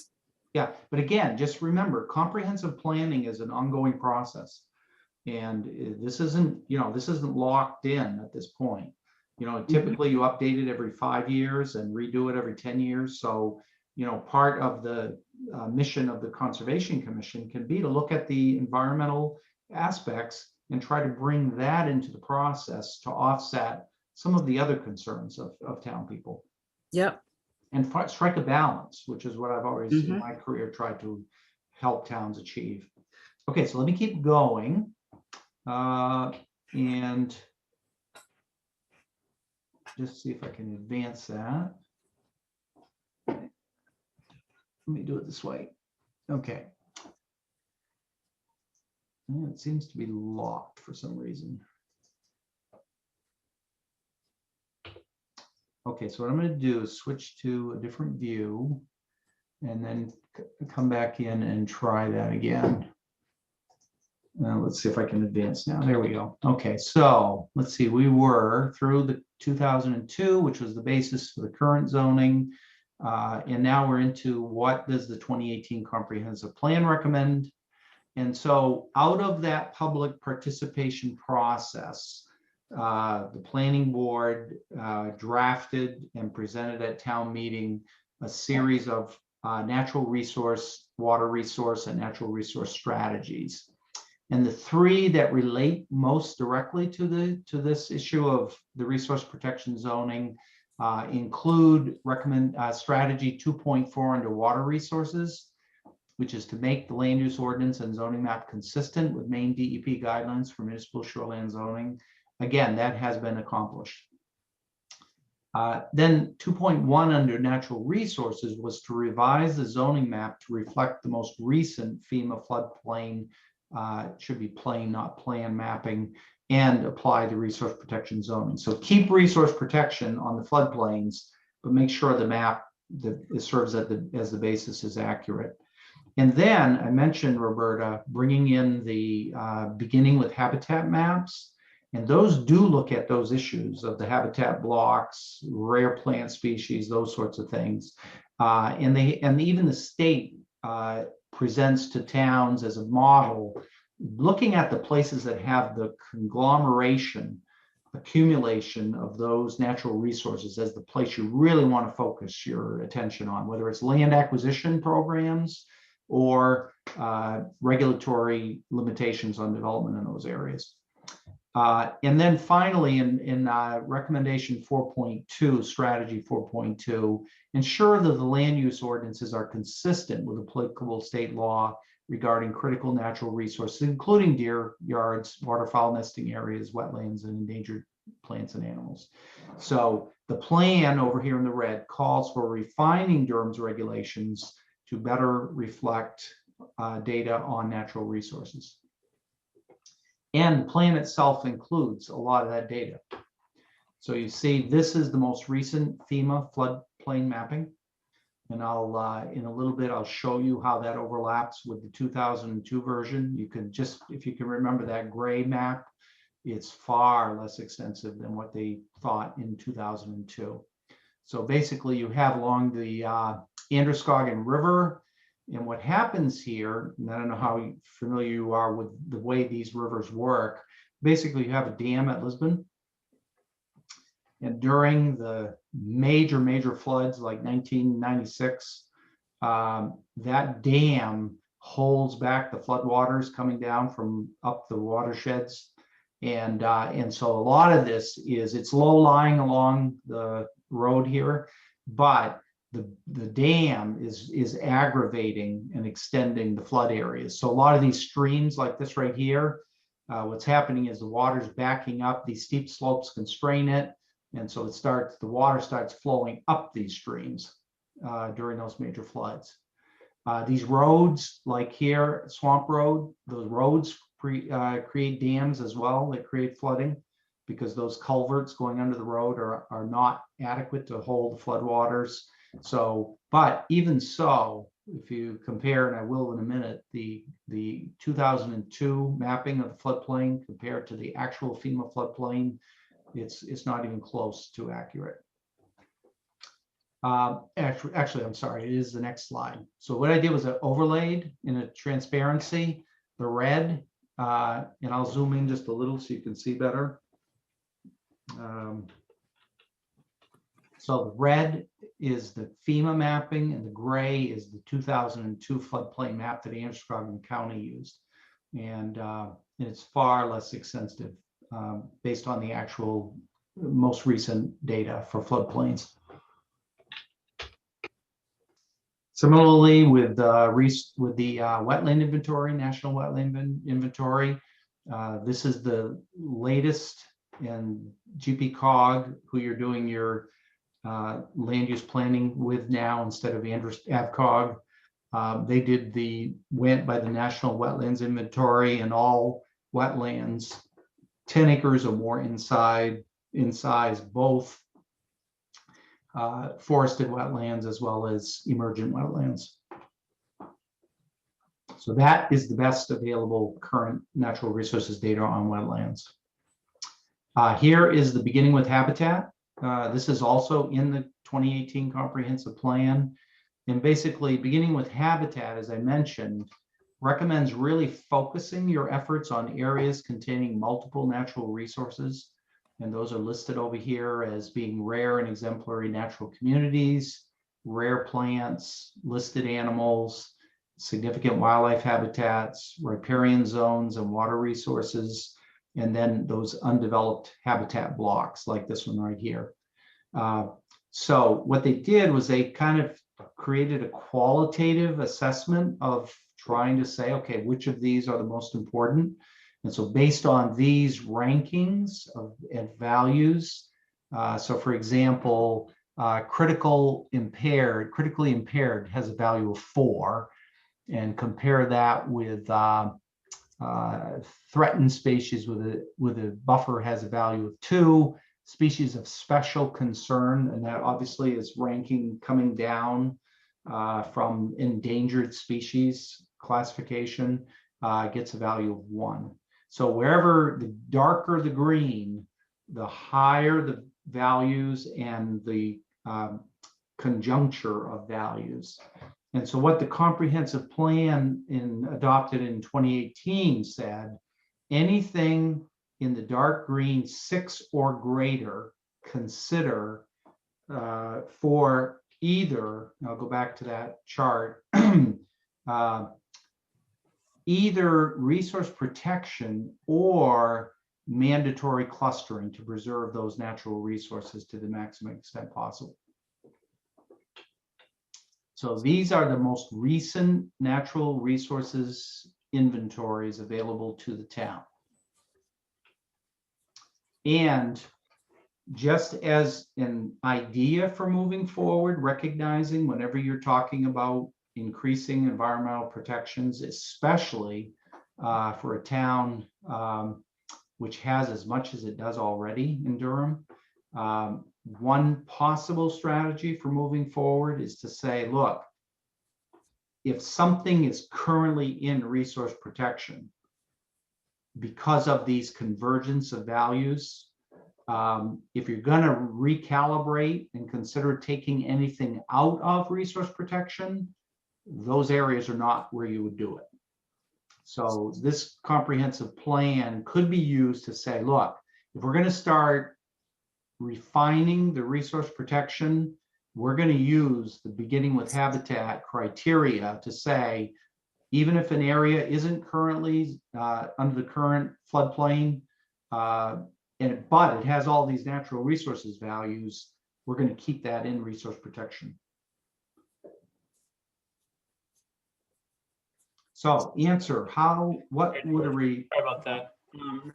Yeah, but again, just remember, comprehensive planning is an ongoing process. And this isn't locked in at this point. Typically you update it every 5 years and redo it every 10 years. So, part of the mission of the Conservation Commission can be to look at the environmental aspects and try to bring that into the process to offset some of the other concerns of town people. Yep. And strike a balance, which is what I've always in my career tried to help towns achieve. Okay, so let me keep going. And just see if I can advance that. Let me do it this way. Okay. It seems to be locked for some reason. Okay, so what I'm going to do is switch to a different view and then come back in and try that again. Let's see if I can advance now. There we go. Okay, so let's see. We were through the 2002, which was the basis for the current zoning. And now we're into what does the 2018 comprehensive plan recommend? And so out of that public participation process, the planning board drafted and presented at town meeting a series of natural resource, water resource, and natural resource strategies. And the three that relate most directly to this issue of the resource protection zoning include strategy 2.4 under water resources, which is to make the land use ordinance and zoning map consistent with Maine DEP guidelines for municipal shoreland zoning. Again, that has been accomplished. Then 2.1 under natural resources was to revise the zoning map to reflect the most recent FEMA floodplain, should be plain, not plan mapping, and apply the resource protection zoning. So keep resource protection on the floodplains, but make sure the map that it serves as the basis is accurate. And then I mentioned, Roberta, bringing in the beginning with habitat maps. And those do look at those issues of the habitat blocks, rare plant species, those sorts of things. And even the state presents to towns as a model, looking at the places that have the conglomeration, accumulation of those natural resources as the place you really want to focus your attention on, whether it's land acquisition programs, or regulatory limitations on development in those areas. And then finally, in recommendation 4.2, strategy 4.2, ensure that the land use ordinances are consistent with applicable state law regarding critical natural resources, including deer yards, waterfowl nesting areas, wetlands, and endangered plants and animals. So the plan over here in the red calls for refining Durham's regulations to better reflect data on natural resources. And the plan itself includes a lot of that data. So you see, this is the most recent FEMA floodplain mapping. And I'll, in a little bit, I'll show you how that overlaps with the 2002 version. You can just, if you can remember that gray map, it's far less extensive than what they thought in 2002. So basically you have along the Androscoggin River, and what happens here, and I don't know how familiar you are with the way these rivers work, basically you have a dam at Lisbon. And during the major floods like 1996, that dam holds back the floodwaters coming down from up the watersheds. And so a lot of this is, it's low lying along the road here, but the dam is aggravating and extending the flood areas. So a lot of these streams like this right here, what's happening is the water's backing up, these steep slopes constrain it. And so the water starts flowing up these streams during those major floods. These roads like here, Swamp Road, those roads create dams as well that create flooding, because those culverts going under the road are not adequate to hold the floodwaters. So, but even so, if you compare, and I will in a minute, the 2002 mapping of the floodplain compared to the actual FEMA floodplain, it's not even close to accurate. Actually, I'm sorry, it is the next slide. So what I did was I overlaid in a transparency, the red, and I'll zoom in just a little so you can see better. So the red is the FEMA mapping, and the gray is the 2002 floodplain map that Androscoggin County used. And it's far less extensive based on the actual most recent data for floodplains. Similarly, with the wetland inventory, National Wetland Inventory, this is the latest in GPCOG, who you're doing your land use planning with now instead of AvCog. They went by the National Wetlands Inventory, and all wetlands 10 acres or more in size, both forested wetlands as well as emergent wetlands. So that is the best available current natural resources data on wetlands. Here is the beginning with habitat. This is also in the 2018 comprehensive plan. And basically beginning with habitat, as I mentioned, recommends really focusing your efforts on areas containing multiple natural resources. And those are listed over here as being rare and exemplary natural communities, rare plants, listed animals, significant wildlife habitats, riparian zones and water resources, and then those undeveloped habitat blocks like this one right here. So what they did was they kind of created a qualitative assessment of trying to say, okay, which of these are the most important? And so based on these rankings and values, so for example, critically impaired has a value of 4, and compare that with threatened species with a buffer has a value of 2, species of special concern, and that obviously is ranking coming down from endangered species classification, gets a value of 1. So wherever the darker the green, the higher the values and the conjuncture of values. And so what the comprehensive plan adopted in 2018 said, anything in the dark green 6 or greater, consider for either, and I'll go back to that chart, either resource protection or mandatory clustering to preserve those natural resources to the maximum extent possible. So these are the most recent natural resources inventories available to the town. And just as an idea for moving forward, recognizing whenever you're talking about increasing environmental protections, especially for a town which has as much as it does already in Durham, one possible strategy for moving forward is to say, look, if something is currently in resource protection because of these convergence of values, if you're going to recalibrate and consider taking anything out of resource protection, those areas are not where you would do it. So this comprehensive plan could be used to say, look, if we're going to start refining the resource protection, we're going to use the beginning with habitat criteria to say, even if an area isn't currently under the current floodplain, but it has all these natural resources values, we're going to keep that in resource protection. So answer, what would Sorry about that.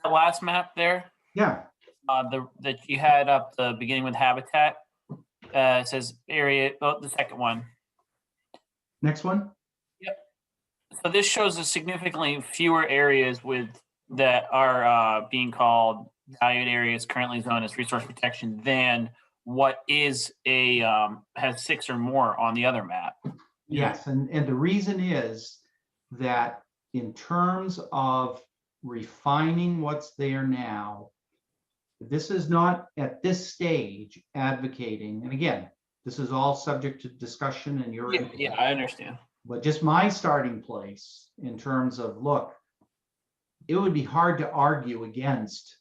The last map there, yeah, that you had up the beginning with habitat, it says area, oh, the second one. next one. So this shows us significantly fewer areas that are being called valued areas currently zoned as resource protection than what is has 6 or more on the other map. Yes, and the reason is that in terms of refining what's there now, this is not at this stage advocating, and again, this is all subject to discussion and your input. Yeah, I understand. But just my starting place in terms of, look, it would be hard to argue against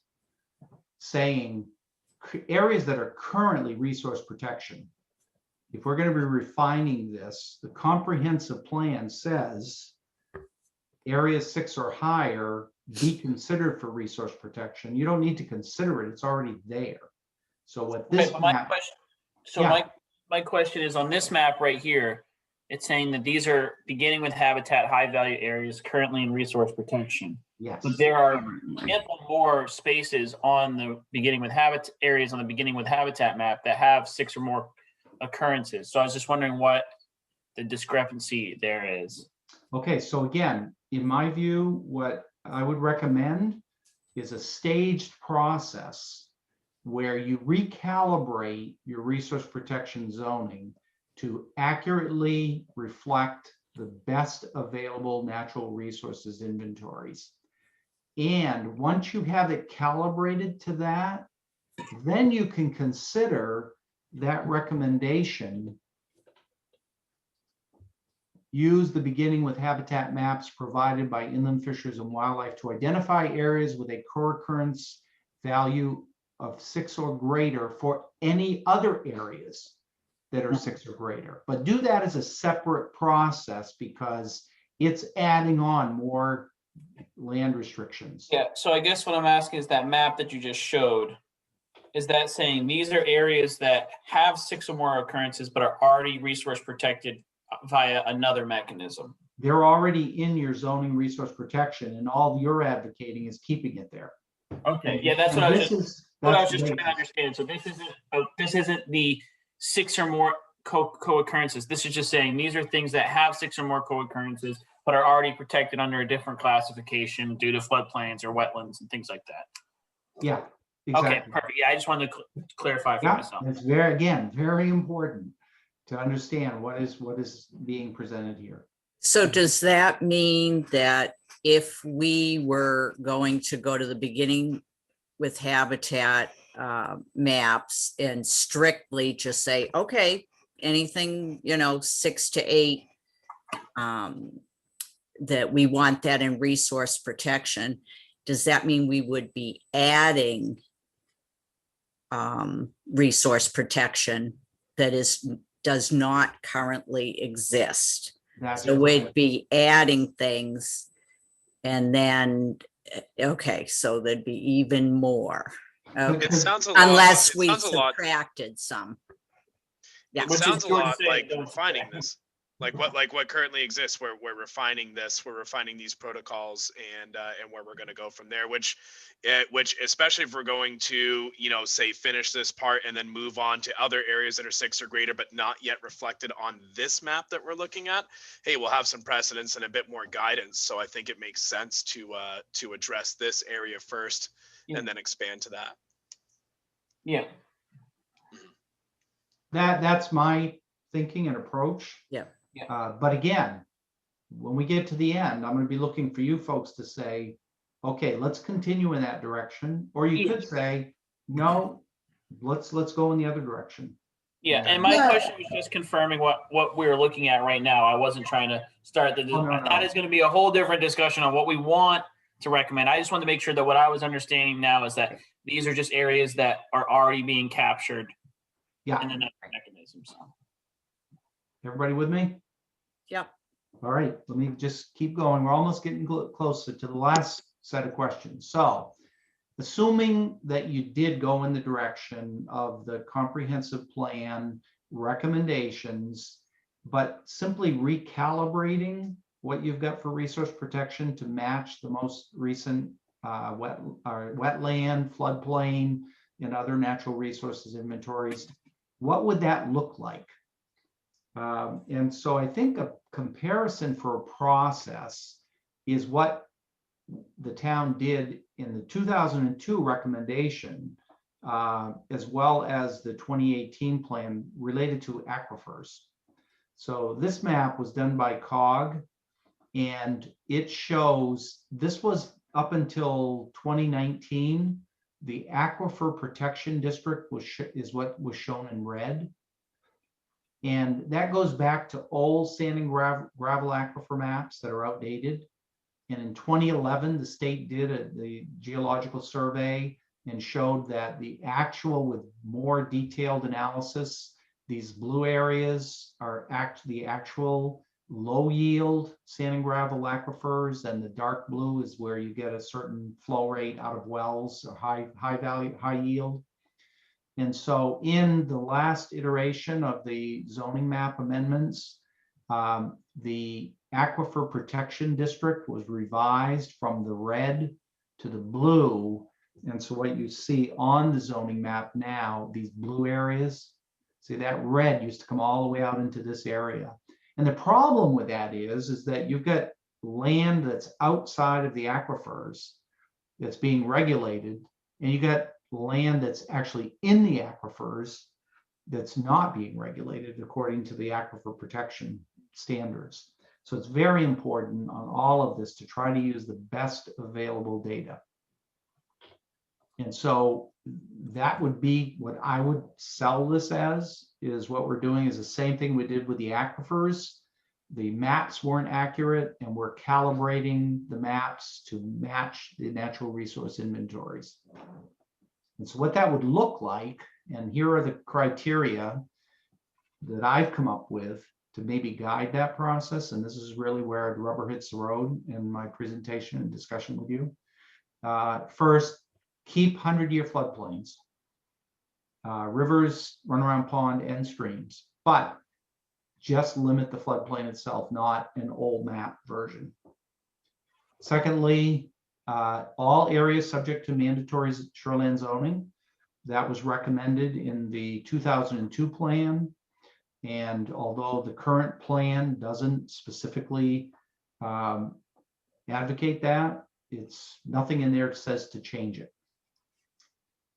saying areas that are currently resource protection. If we're going to be refining this, the comprehensive plan says areas 6 or higher be considered for resource protection. You don't need to consider it, it's already there. So what this map, my question is, on this map right here, it's saying that these are beginning with habitat high value areas currently in resource protection. yes, But there are ample more spaces on the beginning with habitat areas on the beginning with habitat map that have 6 or more occurrences. So I was just wondering what the discrepancy there is. okay, so again, in my view, what I would recommend is a staged process where you recalibrate your resource protection zoning to accurately reflect the best available natural resources inventories. And once you have it calibrated to that, then you can consider that recommendation. Use the beginning with habitat maps provided by Inland Fisheries and Wildlife to identify areas with a co-occurrence value of 6 or greater for any other areas that are 6 or greater. But do that as a separate process because it's adding on more land restrictions. Yeah, so I guess what I'm asking is that map that you just showed, is that saying these are areas that have 6 or more occurrences but are already resource protected via another mechanism? They're already in your zoning resource protection and all you're advocating is keeping it there. Okay, yeah, that's what I was just That's trying to understand. So this isn't the 6 or more co-occurrences. This is just saying these are things that have 6 or more co-occurrences but are already protected under a different classification due to floodplains or wetlands and things like that. Yeah, exactly. Okay, perfect. Yeah, I just wanted to clarify for Yeah, myself. it's very important to understand what is being presented here. So does that mean that if we were going to go to the beginning with habitat maps and strictly just say, okay, anything, 6 to 8, that we want that in resource protection, does that mean we would be adding resource protection that does not currently exist? That's So correct. we'd be adding things and then, okay, so there'd be even more. Okay. It sounds a lot. Unless it we sounds a lot. subtracted some. Yeah. It Which is sounds a George lot saying, like don't refining subtract. this, like what currently exists. We're refining this. We're refining these protocols, and where we're going to go from there. Which especially if we're going to, say finish this part and then move on to other areas that are 6 or greater, but not yet reflected on this map that we're looking at. Hey, we'll have some precedence and a bit more guidance. So I think it makes sense to address this area first, Yeah. and then expand to that. Yeah. That's my thinking and approach. Yeah. But again, when we get to the end, I'm going to be looking for you folks to say, okay, let's continue in that direction. Or you could say, no, let's go in the other direction. Yeah, and my Yeah. question was just confirming what we're looking at right now. I wasn't trying to start the, Oh, no, that no. is going to be a whole different discussion on what we want to recommend. I just wanted to make sure that what I was understanding now is that these are just areas that are already being captured Yeah. in another mechanism. So. Everybody with me? Yep. All right, let me just keep going. We're almost getting closer to the last set of questions. So assuming that you did go in the direction of the comprehensive plan recommendations, but simply recalibrating what you've got for resource protection to match the most recent wetland, floodplain, and other natural resources inventories, what would that look like? And so I think a comparison for a process is what the town did in the 2002 recommendation, as well as the 2018 plan related to aquifers. So this map was done by COG, and it shows, this was up until 2019, the Aquifer Protection District is what was shown in red. And that goes back to old sand and gravel aquifer maps that are outdated. And in 2011, the state did the geological survey and showed that the actual, with more detailed analysis, these blue areas are the actual low yield sand and gravel aquifers, and the dark blue is where you get a certain flow rate out of wells or high value, high yield. And so in the last iteration of the zoning map amendments, the Aquifer Protection District was revised from the red to the blue. And so what you see on the zoning map now, these blue areas, see that red used to come all the way out into this area. And the problem with that is that you've got land that's outside of the aquifers that's being regulated, and you got land that's actually in the aquifers that's not being regulated according to the aquifer protection standards. So it's very important on all of this to try to use the best available data. And so that would be what I would sell this as, is what we're doing is the same thing we did with the aquifers. The maps weren't accurate, and we're calibrating the maps to match the natural resource inventories. And so what that would look like, and here are the criteria that I've come up with to maybe guide that process. And this is really where the rubber hits the road in my presentation and discussion with you. First, keep 100-year floodplains, rivers, runaround pond, and streams, but just limit the floodplain itself, not an old map version. Secondly, all areas subject to mandatory shoreline zoning. That was recommended in the 2002 plan. And although the current plan doesn't specifically advocate that, it's nothing in there that says to change it.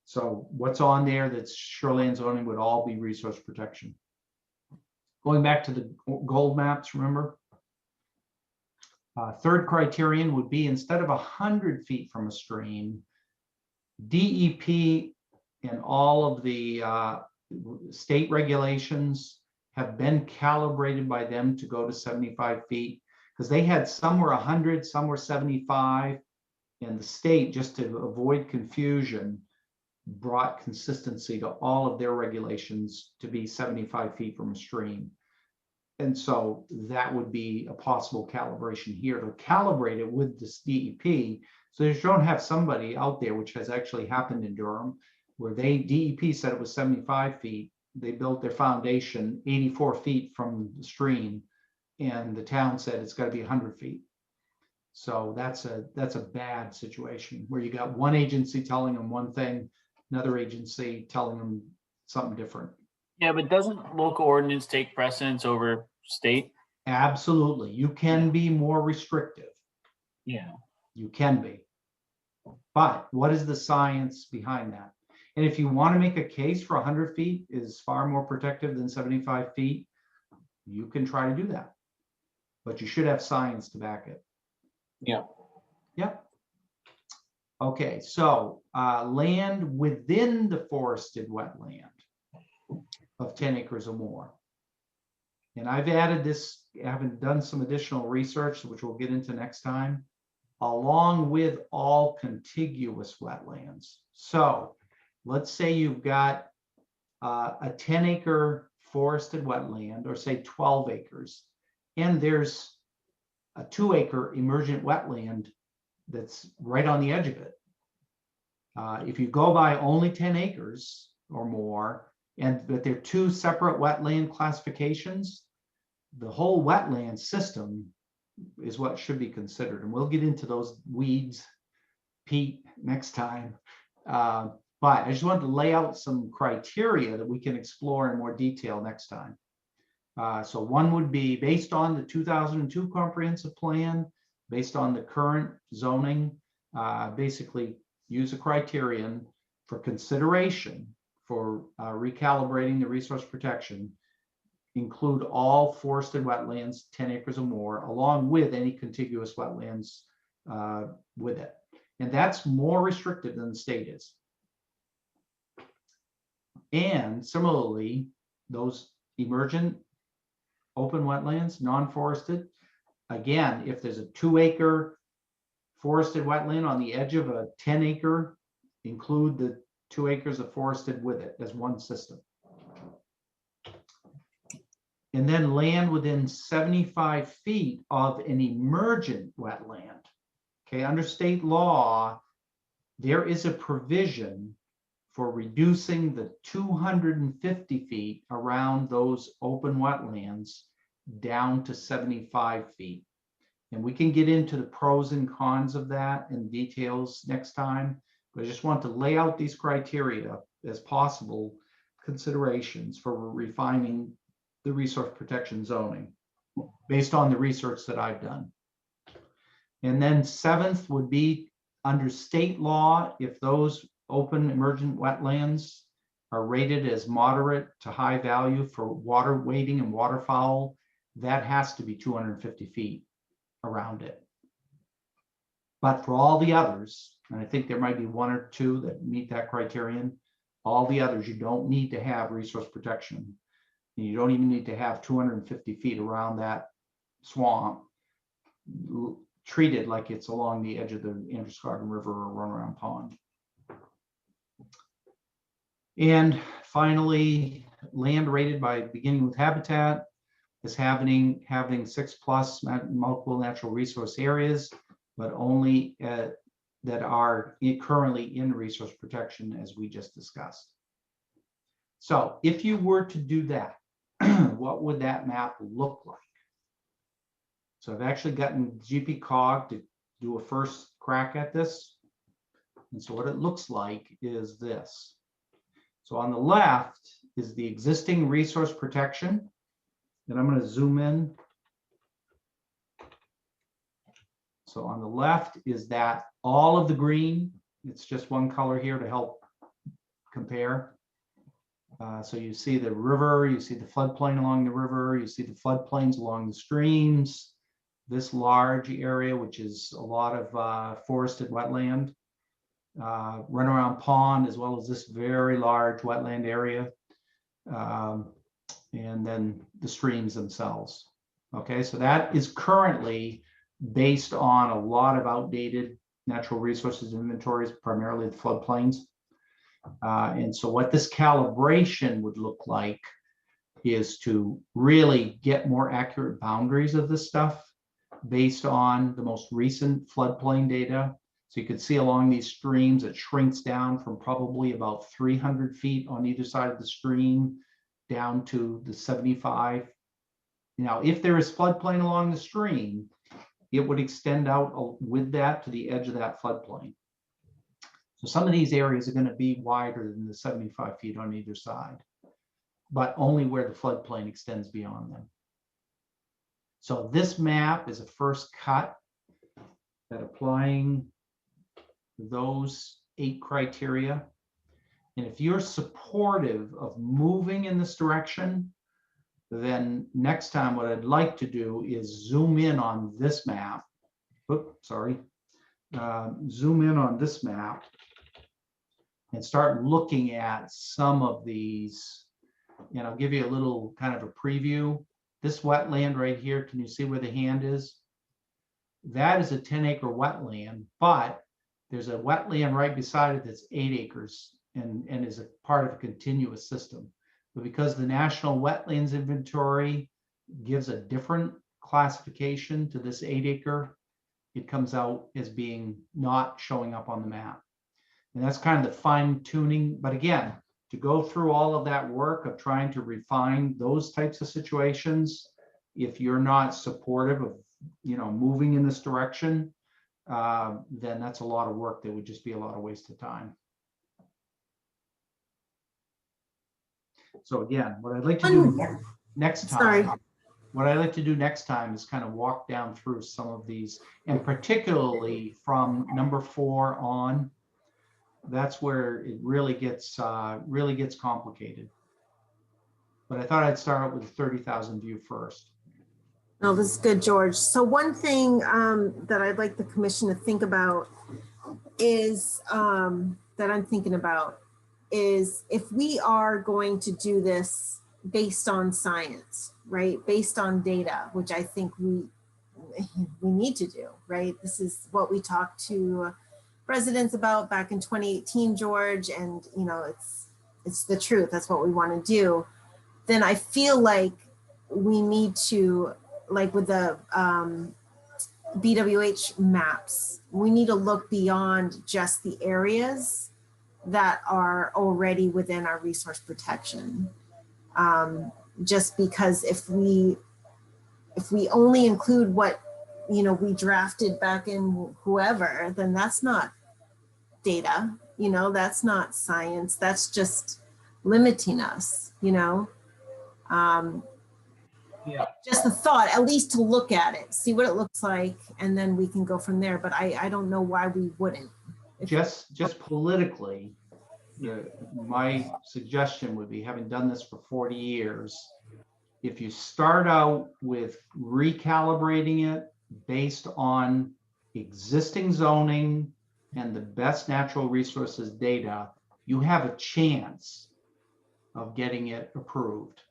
So what's on there that's shoreline zoning would all be resource protection. Going back to the gold maps, remember? Third criterion would be, instead of 100 feet from a stream, DEP and all of the state regulations have been calibrated by them to go to 75 feet, because they had some were 100, some were 75, and the state, just to avoid confusion, brought consistency to all of their regulations to be 75 feet from a stream. And so that would be a possible calibration here to calibrate it with this DEP. So you don't have somebody out there, which has actually happened in Durham, where DEP said it was 75 feet. They built their foundation 84 feet from the stream, and the town said it's got to be 100 feet. So that's a bad situation where you got one agency telling them one thing, another agency telling them something different. Yeah, but doesn't local ordinance take precedence over state? Absolutely. You can be more restrictive. Yeah. You can be. But what is the science behind that? And if you want to make a case for 100 feet is far more protective than 75 feet, you can try to do that. But you should have science to back it. Yeah. Yep. Okay, so land within the forested wetland of 10 acres or more. And I've added this, having done some additional research, which we'll get into next time, along with all contiguous wetlands. So let's say you've got a 10-acre forested wetland, or say 12 acres, and there's a 2-acre emergent wetland that's right on the edge of it. If you go by only 10 acres or more, but they're two separate wetland classifications, the whole wetland system is what should be considered. And we'll get into those weeds, Pete, next time. But I just wanted to lay out some criteria that we can explore in more detail next time. So one would be based on the 2002 comprehensive plan, based on the current zoning, basically use a criterion for consideration for recalibrating the resource protection, include all forested wetlands, 10 acres or more, along with any contiguous wetlands with it. And that's more restrictive than the state is. And similarly, those emergent open wetlands, non-forested, again, if there's a 2-acre forested wetland on the edge of a 10-acre, include the 2 acres of forested with it as one system. And then land within 75 feet of an emergent wetland. Okay, under state law, there is a provision for reducing the 250 feet around those open wetlands down to 75 feet. And we can get into the pros and cons of that in details next time, but I just want to lay out these criteria as possible considerations for refining the resource protection zoning based on the research that I've done. And then 7th would be under state law, if those open emergent wetlands are rated as moderate to high value for water wading and waterfowl, that has to be 250 feet around it. But for all the others, and I think there might be 1 or 2 that meet that criterion, all the others, you don't need to have resource protection. And you don't even need to have 250 feet around that swamp treated like it's along the edge of the Androscoggin River or Runaround Pond. And finally, land rated by beginning with habitat is having 6+ multiple natural resource areas, but only that are currently in resource protection, as we just discussed. So if you were to do that, what would that map look like? So I've actually gotten GPCog to do a first crack at this. And so what it looks like is this. So on the left is the existing resource protection. And I'm going to zoom in. So on the left is that all of the green, it's just one color here to help compare. So you see the river, you see the floodplain along the river, you see the floodplains along the streams, this large area, which is a lot of forested wetland, Runaround Pond, as well as this very large wetland area, and then the streams themselves. Okay, so that is currently based on a lot of outdated natural resources inventories, primarily the floodplains. And so what this calibration would look like is to really get more accurate boundaries of this stuff based on the most recent floodplain data. So you can see along these streams, it shrinks down from probably about 300 feet on either side of the stream down to the 75. Now, if there is floodplain along the stream, it would extend out with that to the edge of that floodplain. So some of these areas are going to be wider than the 75 feet on either side, but only where the floodplain extends beyond them. So this map is a first cut at applying those 8 criteria. And if you're supportive of moving in this direction, then next time what I'd like to do is zoom in on this map. Oops, sorry. Zoom in on this map and start looking at some of these. And I'll give you a little kind of a preview. This wetland right here, can you see where the hand is? That is a 10-acre wetland, but there's a wetland right beside it that's 8 acres and is a part of a continuous system. But because the National Wetlands Inventory gives a different classification to this 8-acre, it comes out as being not showing up on the map. And that's kind of the fine tuning. But again, to go through all of that work of trying to refine those types of situations, if you're not supportive of, moving in this direction, then that's a lot of work that would just be a lot of waste of time. So again, what I'd like to do next time, what I'd like to do next time is kind of walk down through some of these, and particularly from number 4 on, that's where it really gets complicated. But I thought I'd start out with the 30,000 view first. No, this is good, George. So one thing that I'd like the commission to think about is that I'm thinking about is if we are going to do this based on science, right? Based on data, which I think we need to do, right? This is what we talked to residents about back in 2018, George, and it's the truth. That's what we want to do. Then I feel like we need to, like with the BWH maps, we need to look beyond just the areas that are already within our resource protection. Just because if we only include what we drafted back in whoever, then that's not data, that's not science, that's just limiting us, Yeah. Just the thought, at least to look at it, see what it looks like, and then we can go from there. But I don't know why we wouldn't. Just politically, my suggestion would be, having done this for 40 years, if you start out with recalibrating it based on existing zoning and the best natural resources data, you have a chance of getting it approved.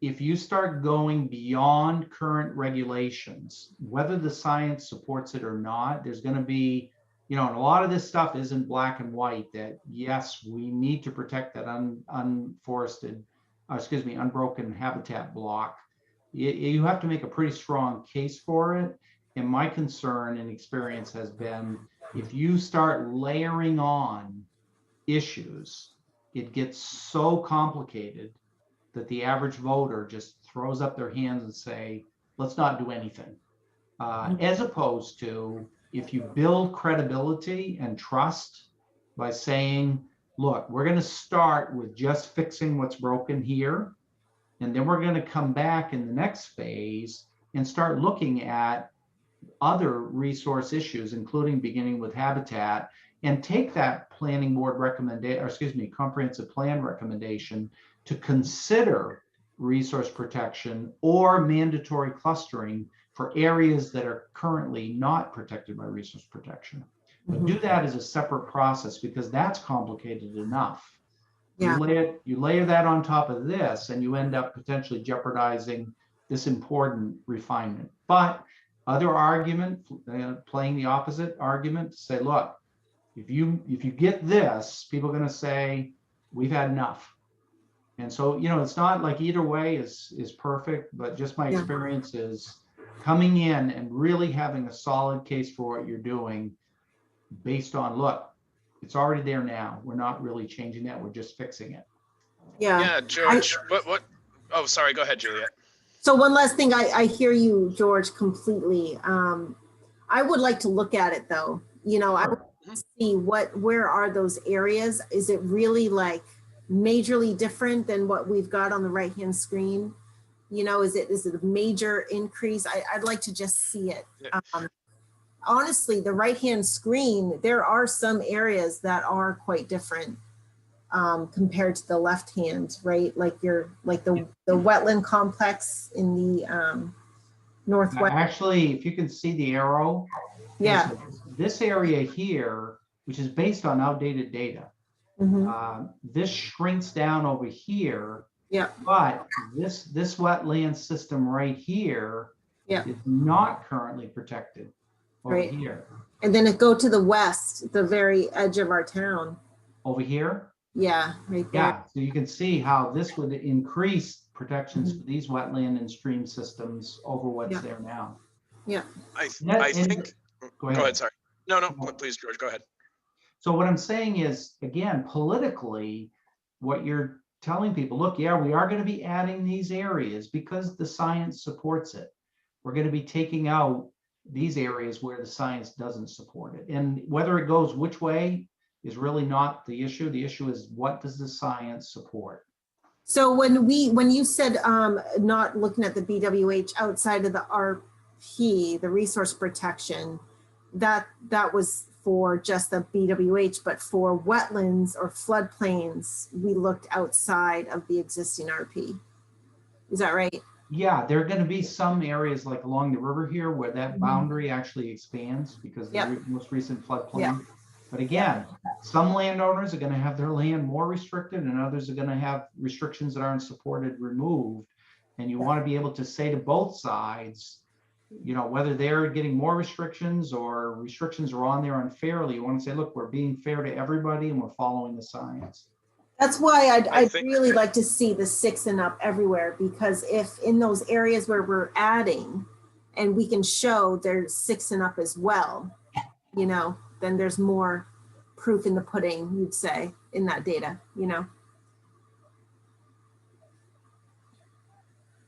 If you start going beyond current regulations, whether the science supports it or not, there's going to be, and a lot of this stuff isn't black and white, that yes, we need to protect that unbroken habitat block. You have to make a pretty strong case for it. And my concern and experience has been, if you start layering on issues, it gets so complicated that the average voter just throws up their hands and say, let's not do anything. As opposed to, if you build credibility and trust by saying, look, we're going to start with just fixing what's broken here, and then we're going to come back in the next phase and start looking at other resource issues, including beginning with habitat, and take that planning board comprehensive plan recommendation to consider resource protection or mandatory clustering for areas that are currently not protected by resource protection. But do that as a separate process, because that's complicated enough. Yeah. You layer that on top of this, and you end up potentially jeopardizing this important refinement. But other argument, playing the opposite argument, say, look, if you get this, people are going to say, we've had enough. And so, it's not like either way is perfect, but just my Yeah. experience is coming in and really having a solid case for what you're doing based on, look, it's already there now. We're not really changing that. We're just fixing it. Yeah. Yeah, George, what? Oh, sorry. Go ahead, Juliet. So one last thing, I hear you, George, completely. I would like to look at it though. I would like to see where are those areas? Is it really like majorly different than what we've got on the right-hand screen? Is it a major increase? I'd like to just see it. Honestly, the right-hand screen, there are some areas that are quite different compared to the left hand, right? Like the wetland complex in the northwest. Actually, if you can see the arrow, Yeah. this area here, which is based on outdated data, this shrinks down over here. Yeah. But this wetland system right here is not currently protected over Right. here. And then it go to the west, the very edge of our town. Over here? Yeah, right there. Yeah, so you can see how this would increase protections for these wetland and stream systems over what's there now. Yeah. I And- think. Go Go ahead. Sorry. No, please, George. Go ahead. So what I'm saying is, again, politically, what you're telling people, look, yeah, we are going to be adding these areas because the science supports it. We're going to be taking out these areas where the science doesn't support it. And whether it goes which way is really not the issue. The issue is, what does the science support? So when you said not looking at the BWH outside of the RP, the resource protection, that was for just the BWH, but for wetlands or floodplains, we looked outside of the existing RP. Is that right? Yeah, there are going to be some areas like along the river here where that boundary actually expands because of the most recent floodplain. Yeah. But again, some landowners are going to have their land more restricted and others are going to have restrictions that aren't supported removed. And you want to be able to say to both sides, whether they're getting more restrictions or restrictions are on there unfairly, you want to say, look, we're being fair to everybody and we're following the science. That's why I'd really like to see the 6 and up everywhere, because if in those areas where we're adding and we can show there's 6 and up as well, then there's more proof in the pudding, you'd say, in that data,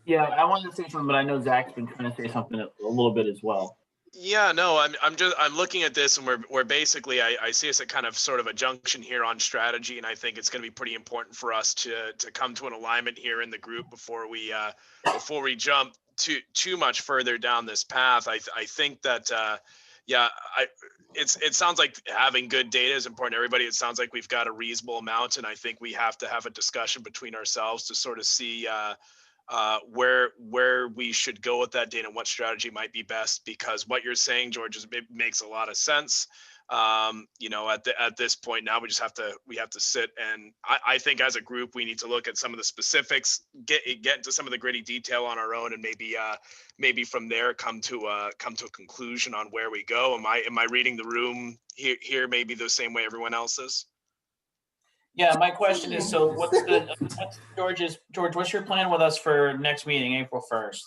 Yeah, I wanted to say something, but I know Zach's been trying to say something a little bit as well. Yeah, no, I'm looking at this and we're basically, I see us at kind of sort of a junction here on strategy, and I think it's going to be pretty important for us to come to an alignment here in the group before we jump too much further down this path. I think that it sounds like having good data is important to everybody. It sounds like we've got a reasonable amount, and I think we have to have a discussion between ourselves to sort of see where we should go with that data and what strategy might be best, because what you're saying, George, it makes a lot of sense. At this point now, we have to sit, and I think as a group we need to look at some of the specifics, get into some of the gritty detail on our own, and maybe from there come to a conclusion on where we go. Am I reading the room here maybe the same way everyone else is? Yeah, my question is, so George, what's your plan with us for next meeting, April 1st?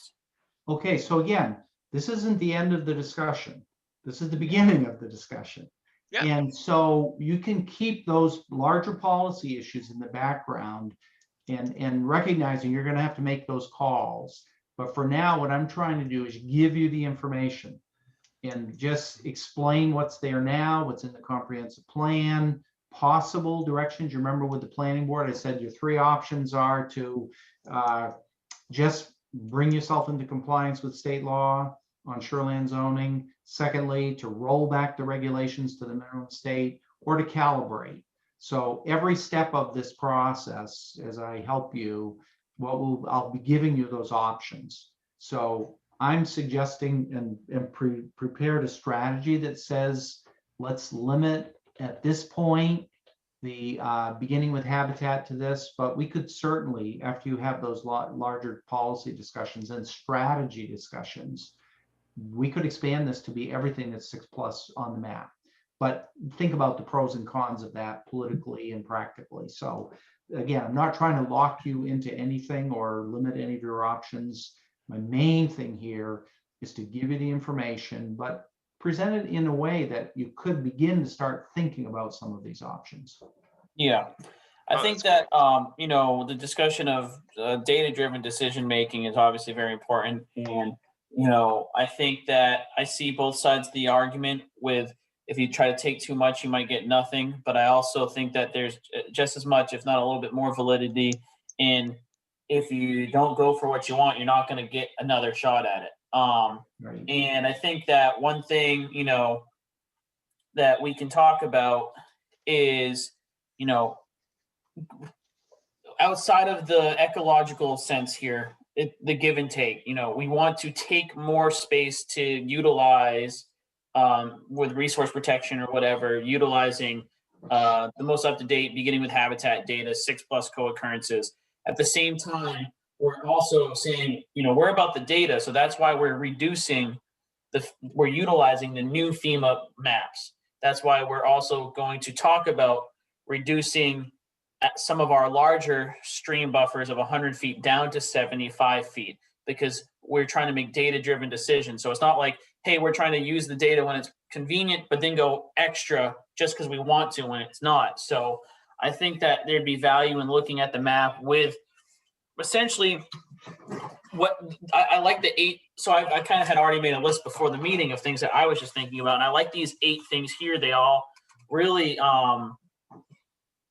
Okay, so again, this isn't the end of the discussion. This is the beginning of the discussion. Yeah. And so you can keep those larger policy issues in the background and recognizing you're going to have to make those calls. But for now, what I'm trying to do is give you the information and just explain what's there now, what's in the comprehensive plan, possible directions. You remember with the planning board, I said your 3 options are to just bring yourself into compliance with state law on shoreline zoning. Secondly, to roll back the regulations to the minimum state, or to calibrate. So every step of this process, as I help you, I'll be giving you those options. So I'm suggesting and prepared a strategy that says, let's limit at this point the beginning with habitat to this, but we could certainly, after you have those larger policy discussions and strategy discussions, we could expand this to be everything that's 6+ on the map. but think about the pros and cons of that politically and practically. So again, I'm not trying to lock you into anything or limit any of your options. My main thing here is to give you the information, but present it in a way that you could begin to start thinking about some of these options. Yeah. I Oh, think that's that, you know, the discussion of data-driven decision-making is obviously very important. And, you know, I think that I see both sides of the argument with if you try to take too much, you might get nothing. But I also think that there's just as much, if not a little bit more validity in if you don't go for what you want, you're not going to get another shot at it. Right. And I think that one thing, you know, that we can talk about is, you know, outside of the ecological sense here, the give and take, you know, we want to take more space to utilize with resource protection or whatever, utilizing the most up-to-date, beginning with habitat data, 6+ co-occurrences. At the same time, we're also saying, you know, we're about the data. So that's why we're we're utilizing the new FEMA maps. That's why we're also going to talk about reducing at some of our larger stream buffers of 100 feet down to 75 feet, because we're trying to make data-driven decisions. So it's not like, hey, we're trying to use the data when it's convenient, but then go extra just because we want to when it's not. So I think that there'd be value in looking at the map with essentially what I like the 8. So I kind of had already made a list before the meeting of things that I was just thinking about. And I like these 8 things here. They all really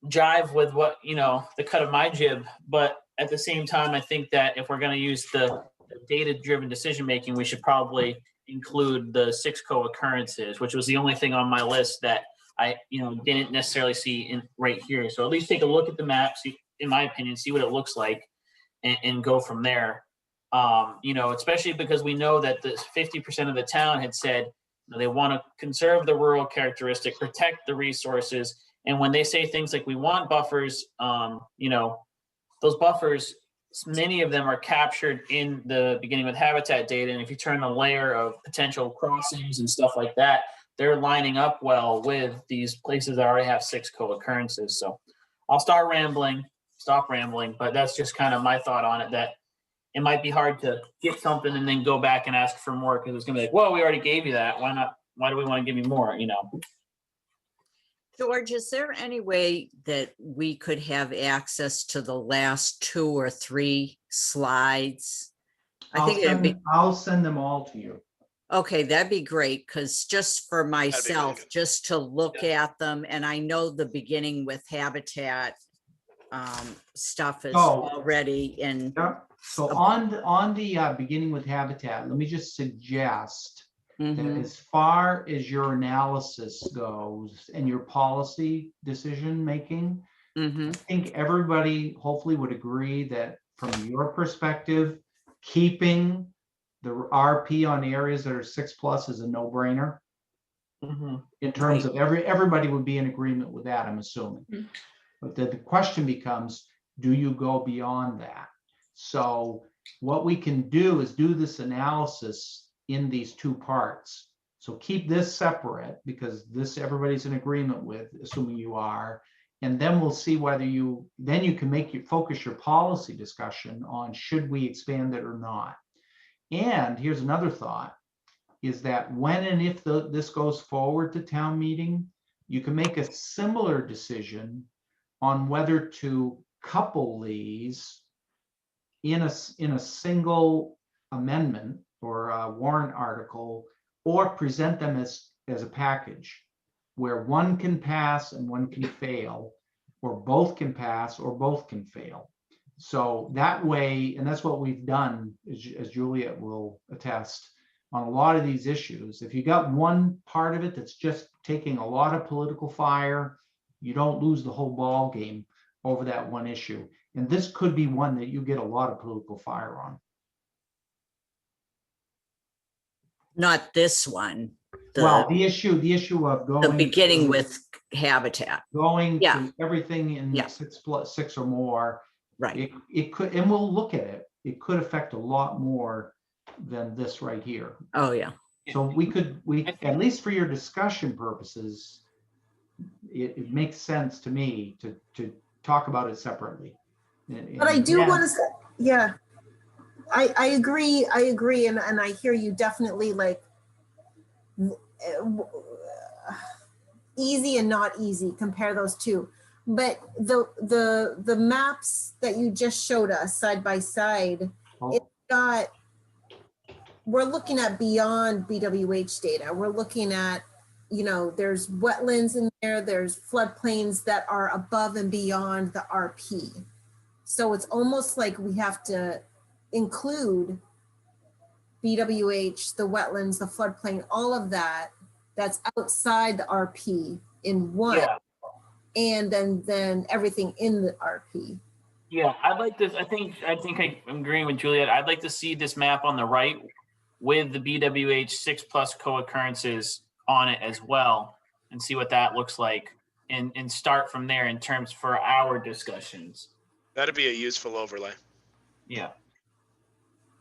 jive with what, you know, the cut of my jib. But at the same time, I think that if we're going to use the data-driven decision-making, we should probably include the 6 co-occurrences, which was the only thing on my list that I, you know, didn't necessarily see in right here. So at least take a look at the map, see, in my opinion, see what it looks like and go from there. You know, especially because we know that the 50% of the town had said, you know, they want to conserve the rural characteristic, protect the resources. And when they say things like we want buffers, you know, those buffers, many of them are captured in the beginning with habitat data. And if you turn the layer of potential crossings and stuff like that, they're lining up well with these places that already have 6 co-occurrences. So I'll stop rambling, but that's just kind of my thought on it, that it might be hard to get something and then go back and ask for more, because it's gonna be like, well, we already gave you that. Why not? Why do we want to give you more? You know? George, is there any way that we could have access to the last 2 or 3 slides? I'll send them all to you. Okay, that'd be great, because just for myself, good. just to look at them, and I know the beginning with habitat stuff is Oh. already in. Yep. So on the beginning with habitat, let me just suggest that Mhm, as far as your analysis goes and your policy decision making, I mhm. think everybody hopefully would agree that from your perspective, keeping the RP on areas that are 6+ is a no-brainer. Mm-hmm. In terms of everybody would be in agreement with that, I'm assuming. Mhm. But the question becomes, do you go beyond that? So what we can do is do this analysis in these 2 parts. So keep this separate, because this everybody's in agreement with, assuming you are. And then we'll see whether you can focus your policy discussion on should we expand it or not. And here's another thought, is that when and if this goes forward to town meeting, you can make a similar decision on whether to couple these in a single amendment or a warrant article, or present them as a package where one can pass and one can fail, or both can pass or both can fail. So that way, and that's what we've done, as Juliet will attest, on a lot of these issues. If you got one part of it that's just taking a lot of political fire, you don't lose the whole ball game over that one issue. And this could be one that you get a lot of political fire on. Not this one. Well, the issue of The going. beginning with habitat, Going Yeah. to everything in Yeah. 6+ or more. right? It could, and we'll look at it. It could affect a lot more than this right here. Oh, yeah. So at least for your discussion purposes, it makes sense to me to talk about it separately. But I do Yeah. want to say, yeah, I agree. And I hear you definitely, like, easy and not easy, compare those two. But the maps that you just showed us side by side, we're looking at beyond BWH data. We're looking at, there's wetlands in there, there's floodplains that are above and beyond the RP. So it's almost like we have to include BWH, the wetlands, the floodplain, all of that's outside the RP in one. Yeah. And then everything in the RP. Yeah, I'd like this. I think I'm agreeing with Juliet. I'd like to see this map on the right with the BWH 6+ co-occurrences on it as well, and see what that looks like, and start from there in terms for our discussions. That'd be a useful overlay. Yeah.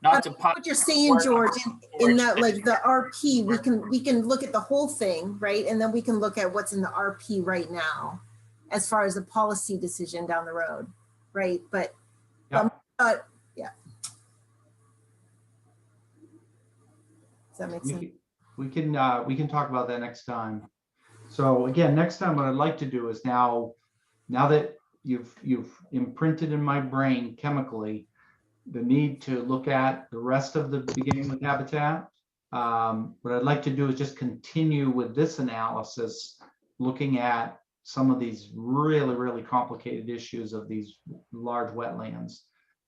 Not to pop. What you're saying, George, in that, like, the RP, we can look at the whole thing, right? And then we can look at what's in the RP right now, as far as a policy decision down the road, right? But Yeah. yeah. Does that make sense? We can talk about that next time. So again, next time, what I'd like to do is now that you've imprinted in my brain chemically the need to look at the rest of the beginning with habitat. What I'd like to do is just continue with this analysis, looking at some of these really, really complicated issues of these large wetlands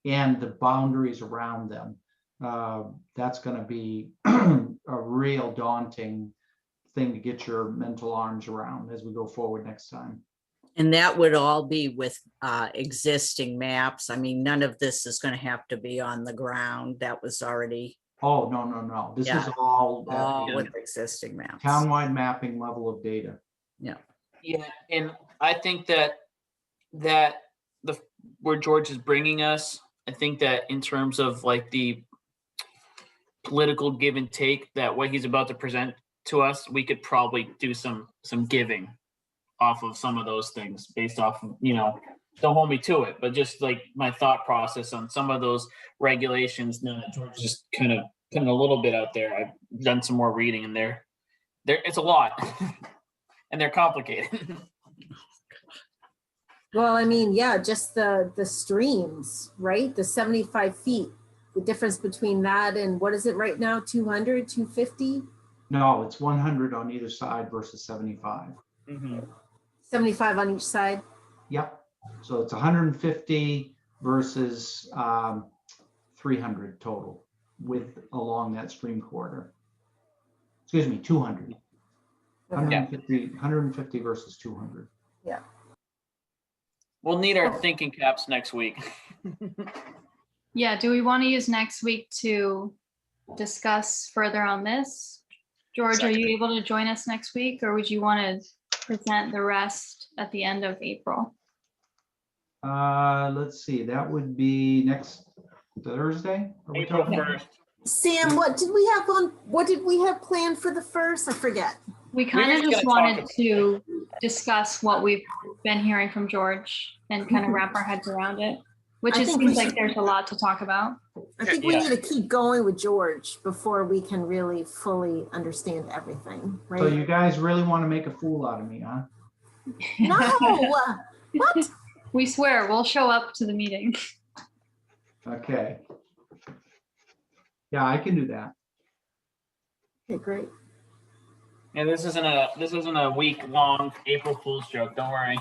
and the boundaries around them. That's going to be a real daunting thing to get your mental arms around as we go forward next time. And that would all be with existing maps. I mean, none of this is going to have to be on the ground. That was already Oh, no. This Yeah. is all with existing maps. townwide mapping level of data. Yeah, and I think that where George is bringing us, I think that in terms of like the political give and take, that what he's about to present to us, we could probably do some giving off of some of those things based off of, don't hold me to it, but just like my thought process on some of those regulations. Now that George just kind of putting a little bit out there, I've done some more reading in there. It's a lot. And they're complicated. Well, I mean, yeah, just the streams, right? The 75 feet, the difference between that and what is it right now? 200, 250? No, it's 100 on either side versus 75. 75 on each side. Yep. So it's 150 versus 300 total along that stream corridor. Excuse me, 200. 150 versus 200. Yeah. We'll need our thinking caps next week. Yeah, do we want to use next week to discuss further on this? George, are you able to join us next week, or would you want to present the rest at the end of April? Let's see, that would be next Thursday. April 1st. Sam, what did we have planned for the first? I forget. We kind of just just gonna wanted to discuss what we've been hearing from George and kind of wrap our heads around it, which I it think seems we like should- there's a lot to talk about. I think we need to keep going with George before we can really fully understand everything, right? So you guys really want to make a fool out of me, huh? No, what? We swear we'll show up to the meeting. Okay. Yeah, I can do that. Okay, great. And this isn't a week-long April Fool's joke. Don't worry.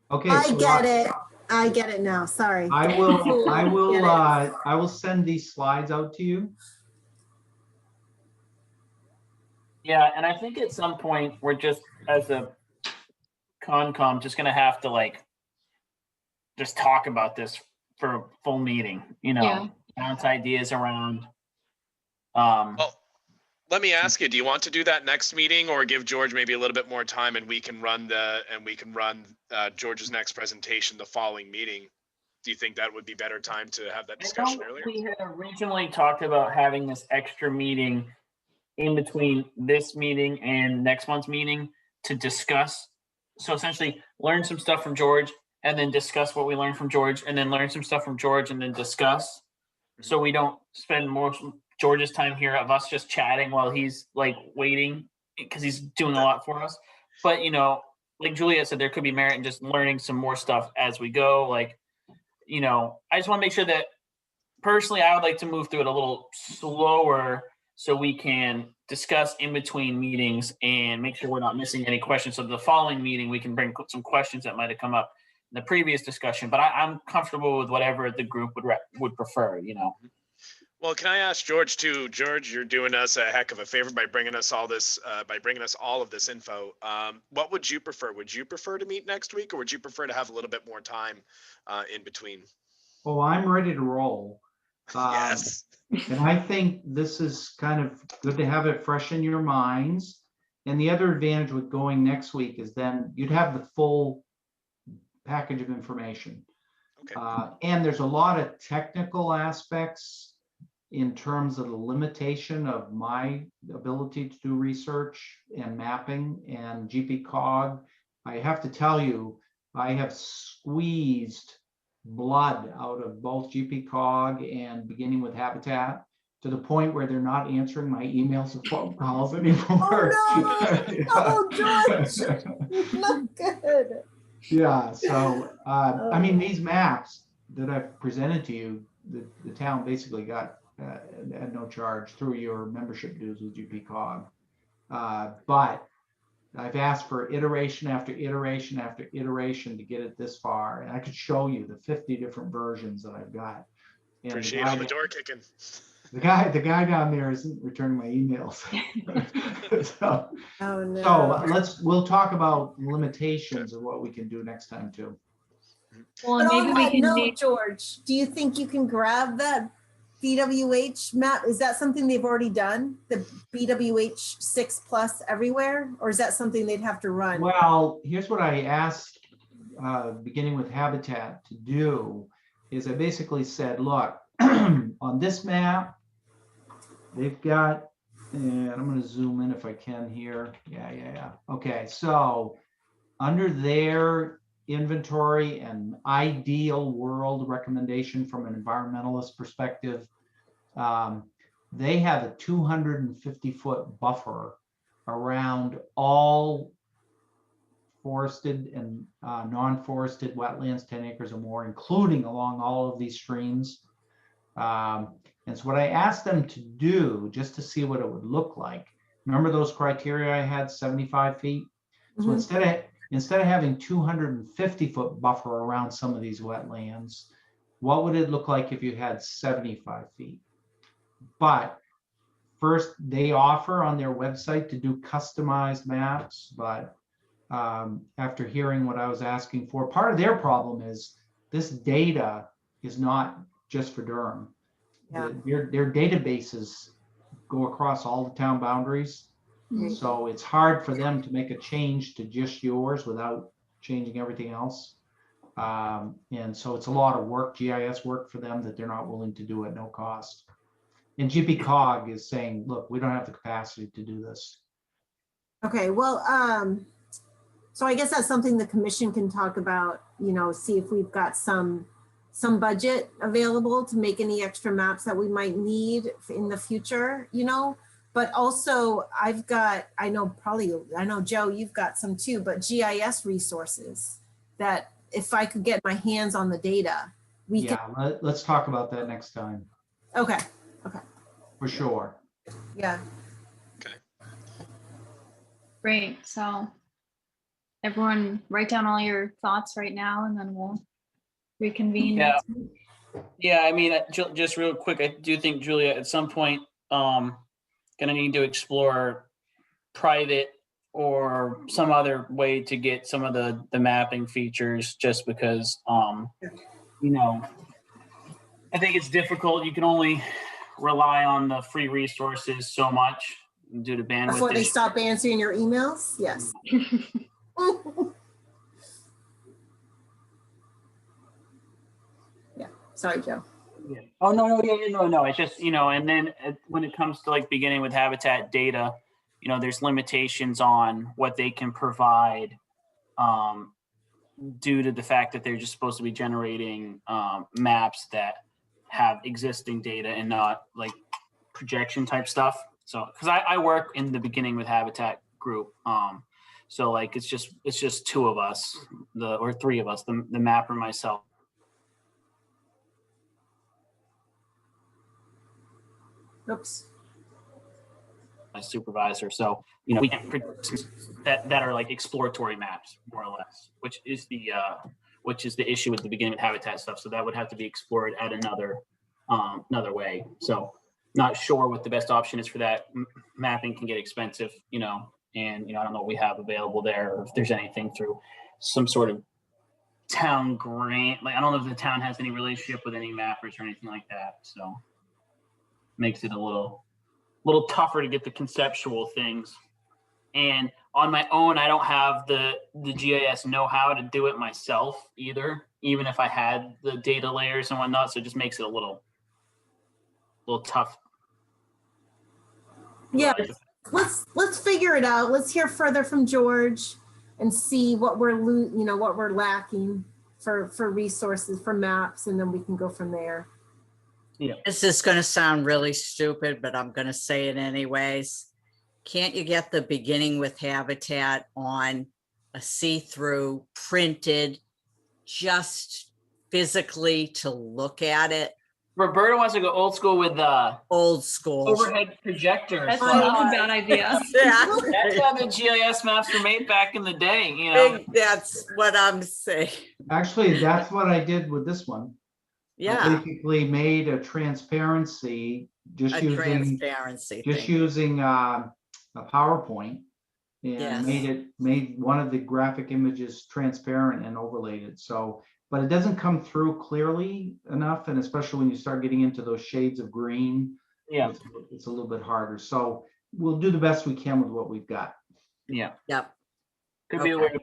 Okay. I so get it. I get it now. Sorry. I will send these slides out to you. Yeah, and I think at some point we're just, as a Concom, just gonna have to just talk about this for a full meeting. Yeah. Bounce ideas around. Well, let me ask you, do you want to do that next meeting, or give George maybe a little bit more time and we can run George's next presentation the following meeting? Do you think that would be better time to have that discussion earlier? We had originally talked about having this extra meeting in between this meeting and next month's meeting to discuss. So essentially learn some stuff from George and then discuss what we learned from George, and then learn some stuff from George and then discuss. So we don't spend more George's time here of us just chatting while he's like waiting, because he's doing a lot for us. But you know, like Juliet said, there could be merit in just learning some more stuff as we go. Like, you know, I just want to make sure that personally, I would like to move through it a little slower so we can discuss in between meetings and make sure we're not missing any questions. So the following meeting, we can bring some questions that might have come up in the previous discussion, but I'm comfortable with whatever the group would prefer, you know. Well, can I ask George too? George, you're doing us a heck of a favor by bringing us all this, all of this info. What would you prefer? Would you prefer to meet next week, or would you prefer to have a little bit more time in between? Oh, I'm ready to roll. Yes. And I think this is kind of good to have it fresh in your minds. And the other advantage with going next week is then you'd have the full package of information. Okay. And there's a lot of technical aspects in terms of the limitation of my ability to do research and mapping and GPCog. I have to tell you, I have squeezed blood out of both GPCog and beginning with Habitat to the point where they're not answering my emails and phone calls anymore. Oh, no. Oh, George. Not good. Yeah, so I mean, these maps that I've presented to you, the town basically got at no charge through your membership dues with GPCog. But I've asked for iteration after iteration after iteration to get it this far, and I could show you the 50 different versions that I've got. And Appreciate all the door kicking. The guy down there isn't returning my emails. so, Oh, no. we'll talk about limitations of what we can do next time too. Well, But maybe on we that can note, do, George, do you think you can grab that BWH map? Is that something they've already done? The BWH 6+ everywhere? Or is that something they'd have to run? Well, here's what I asked, beginning with Habitat, to do is I basically said, look, on this map, they've got, and I'm going to zoom in if I can here. Yeah. Okay, so under their inventory and ideal world recommendation from an environmentalist perspective, they have a 250-foot buffer around all forested and non-forested wetlands, 10 acres or more, including along all of these streams. And so what I asked them to do, just to see what it would look like, remember those criteria I had, 75 feet? So Mhm. instead of having 250-foot buffer around some of these wetlands, what would it look like if you had 75 feet? But first, they offer on their website to do customized maps, but after hearing what I was asking for, part of their problem is this data is not just for Durham. Yeah. Their databases go across all the town boundaries. Mhm. So it's hard for them to make a change to just yours without changing everything else. And so it's a lot of work, GIS work for them that they're not willing to do at no cost. And GPCog is saying, look, we don't have the capacity to do this. Okay, well, so I guess that's something the commission can talk about, you know, see if we've got some budget available to make any extra maps that we might need in the future, you know. But also I know Joe, you've got some too, but GIS resources that if I could get my hands on the data, we can. Yeah, let's talk about that next time, Okay, for sure. yeah. great. So everyone write down all your thoughts right now and then we'll reconvene. Yeah. next week. Yeah, I mean, just real quick, I do think, Julia, at some point, gonna need to explore private or some other way to get some of the mapping features, just because, you know, I think it's difficult. You can only rely on the free resources so much due to bandwidth. Before they issues. stop answering your emails, yes. Yeah, sorry, Joe. Yeah. Oh, no, no. It's just, and then when it comes to like beginning with habitat data, there's limitations on what they can provide due to the fact that they're just supposed to be generating maps that have existing data and not like projection type stuff. So, because I work in the beginning with habitat group. So like it's just two of us, or three of us, the mapper, myself, Oops. my supervisor. So, we can produce that are like exploratory maps, more or less, which is the issue at the beginning with habitat stuff. So that would have to be explored at another way. So not sure what the best option is for that. Mapping can get expensive, and I don't know what we have available there, or if there's anything through some sort of town grant. Like, I don't know if the town has any relationship with any mappers or anything like that. So makes it a little tougher to get the conceptual things. And on my own, I don't have the GIS know-how to do it myself either, even if I had the data layers and whatnot. So it just makes it a little tough. Yeah, let's figure it out. Let's hear further from George and see what we're lacking for resources, for maps, and then we can go from there. Yeah. This is going to sound really stupid, but I'm going to say it anyways. Can't you get the beginning with habitat on a see-through printed, just physically to look at it? Roberta wants to go old school with Old school. overhead projectors. That's not a bad idea. Yeah. That's how the GIS maps were made back in the day. That's what I'm saying. Actually, that's what I did with this one. I Yeah, basically made a transparency, just a using transparency just thing. using a PowerPoint, and Yes. made one of the graphic images transparent and overlaid it. So, but it doesn't come through clearly enough, and especially when you start getting into those shades of green, Yeah. it's a little bit harder. So we'll do the best we can with what we've got. Yeah. Yep. Could be a way to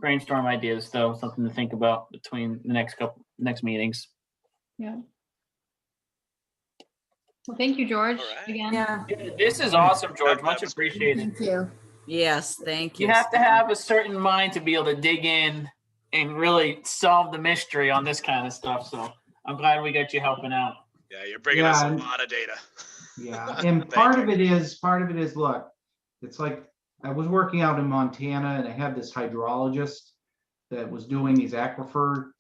brainstorm ideas, though, something to think about between the next meetings. Yeah. Well, thank you, George, All right. again. Yeah, This is awesome, George. Much That was appreciated. thank you. Yes, thank you. You have to have a certain mind to be able to dig in and really solve the mystery on this kind of stuff. So I'm glad we got you helping out. Yeah, you're bringing us a Yeah. lot of data. Yeah, and Thank part you. of it is, look, it's like I was working out in Montana and I had this hydrologist that was doing these aquifer,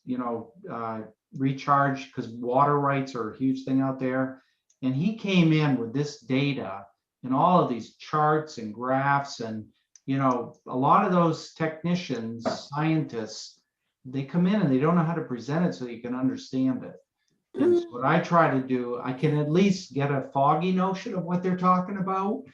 recharge, because water rights are a huge thing out there. And he came in with this data and all of these charts and graphs, and a lot of those technicians, scientists, they come in and they don't know how to present it so you can understand it. And so what I try to do, I can at least get a foggy notion of what they're talking about,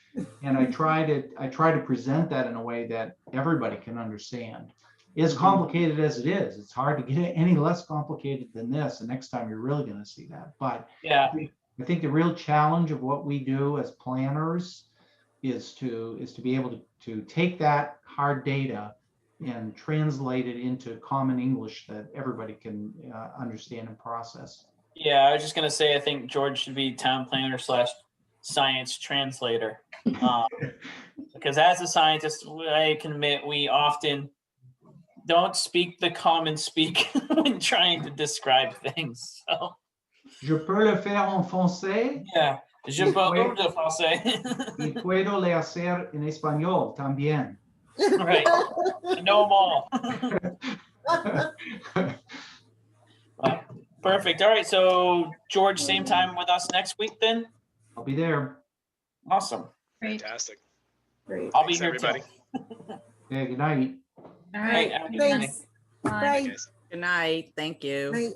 and I try to present that in a way that everybody can understand. As complicated as it is, it's hard to get it any less complicated than this. The next time you're really going to see that. But Yeah. I think the real challenge of what we do as planners is to be able to take that hard data and translate it into common English that everybody can understand and process. Yeah, I was just gonna say, I think George should be town planner / science translator. Because as a scientist, I can admit we often don't speak the common speak when trying to describe things. So Je peux le faire en français yeah, je parle de français. y puedo le hacer en español también. Right, I know them all. Perfect. All right, so George, same time with us next week then? I'll be there. Awesome. Great. Fantastic. Great. I'll be Thanks, here everybody. too. Okay, good night. All right. Have a good evening. Thanks. Bye. Guys. Good night. Thank you. Night.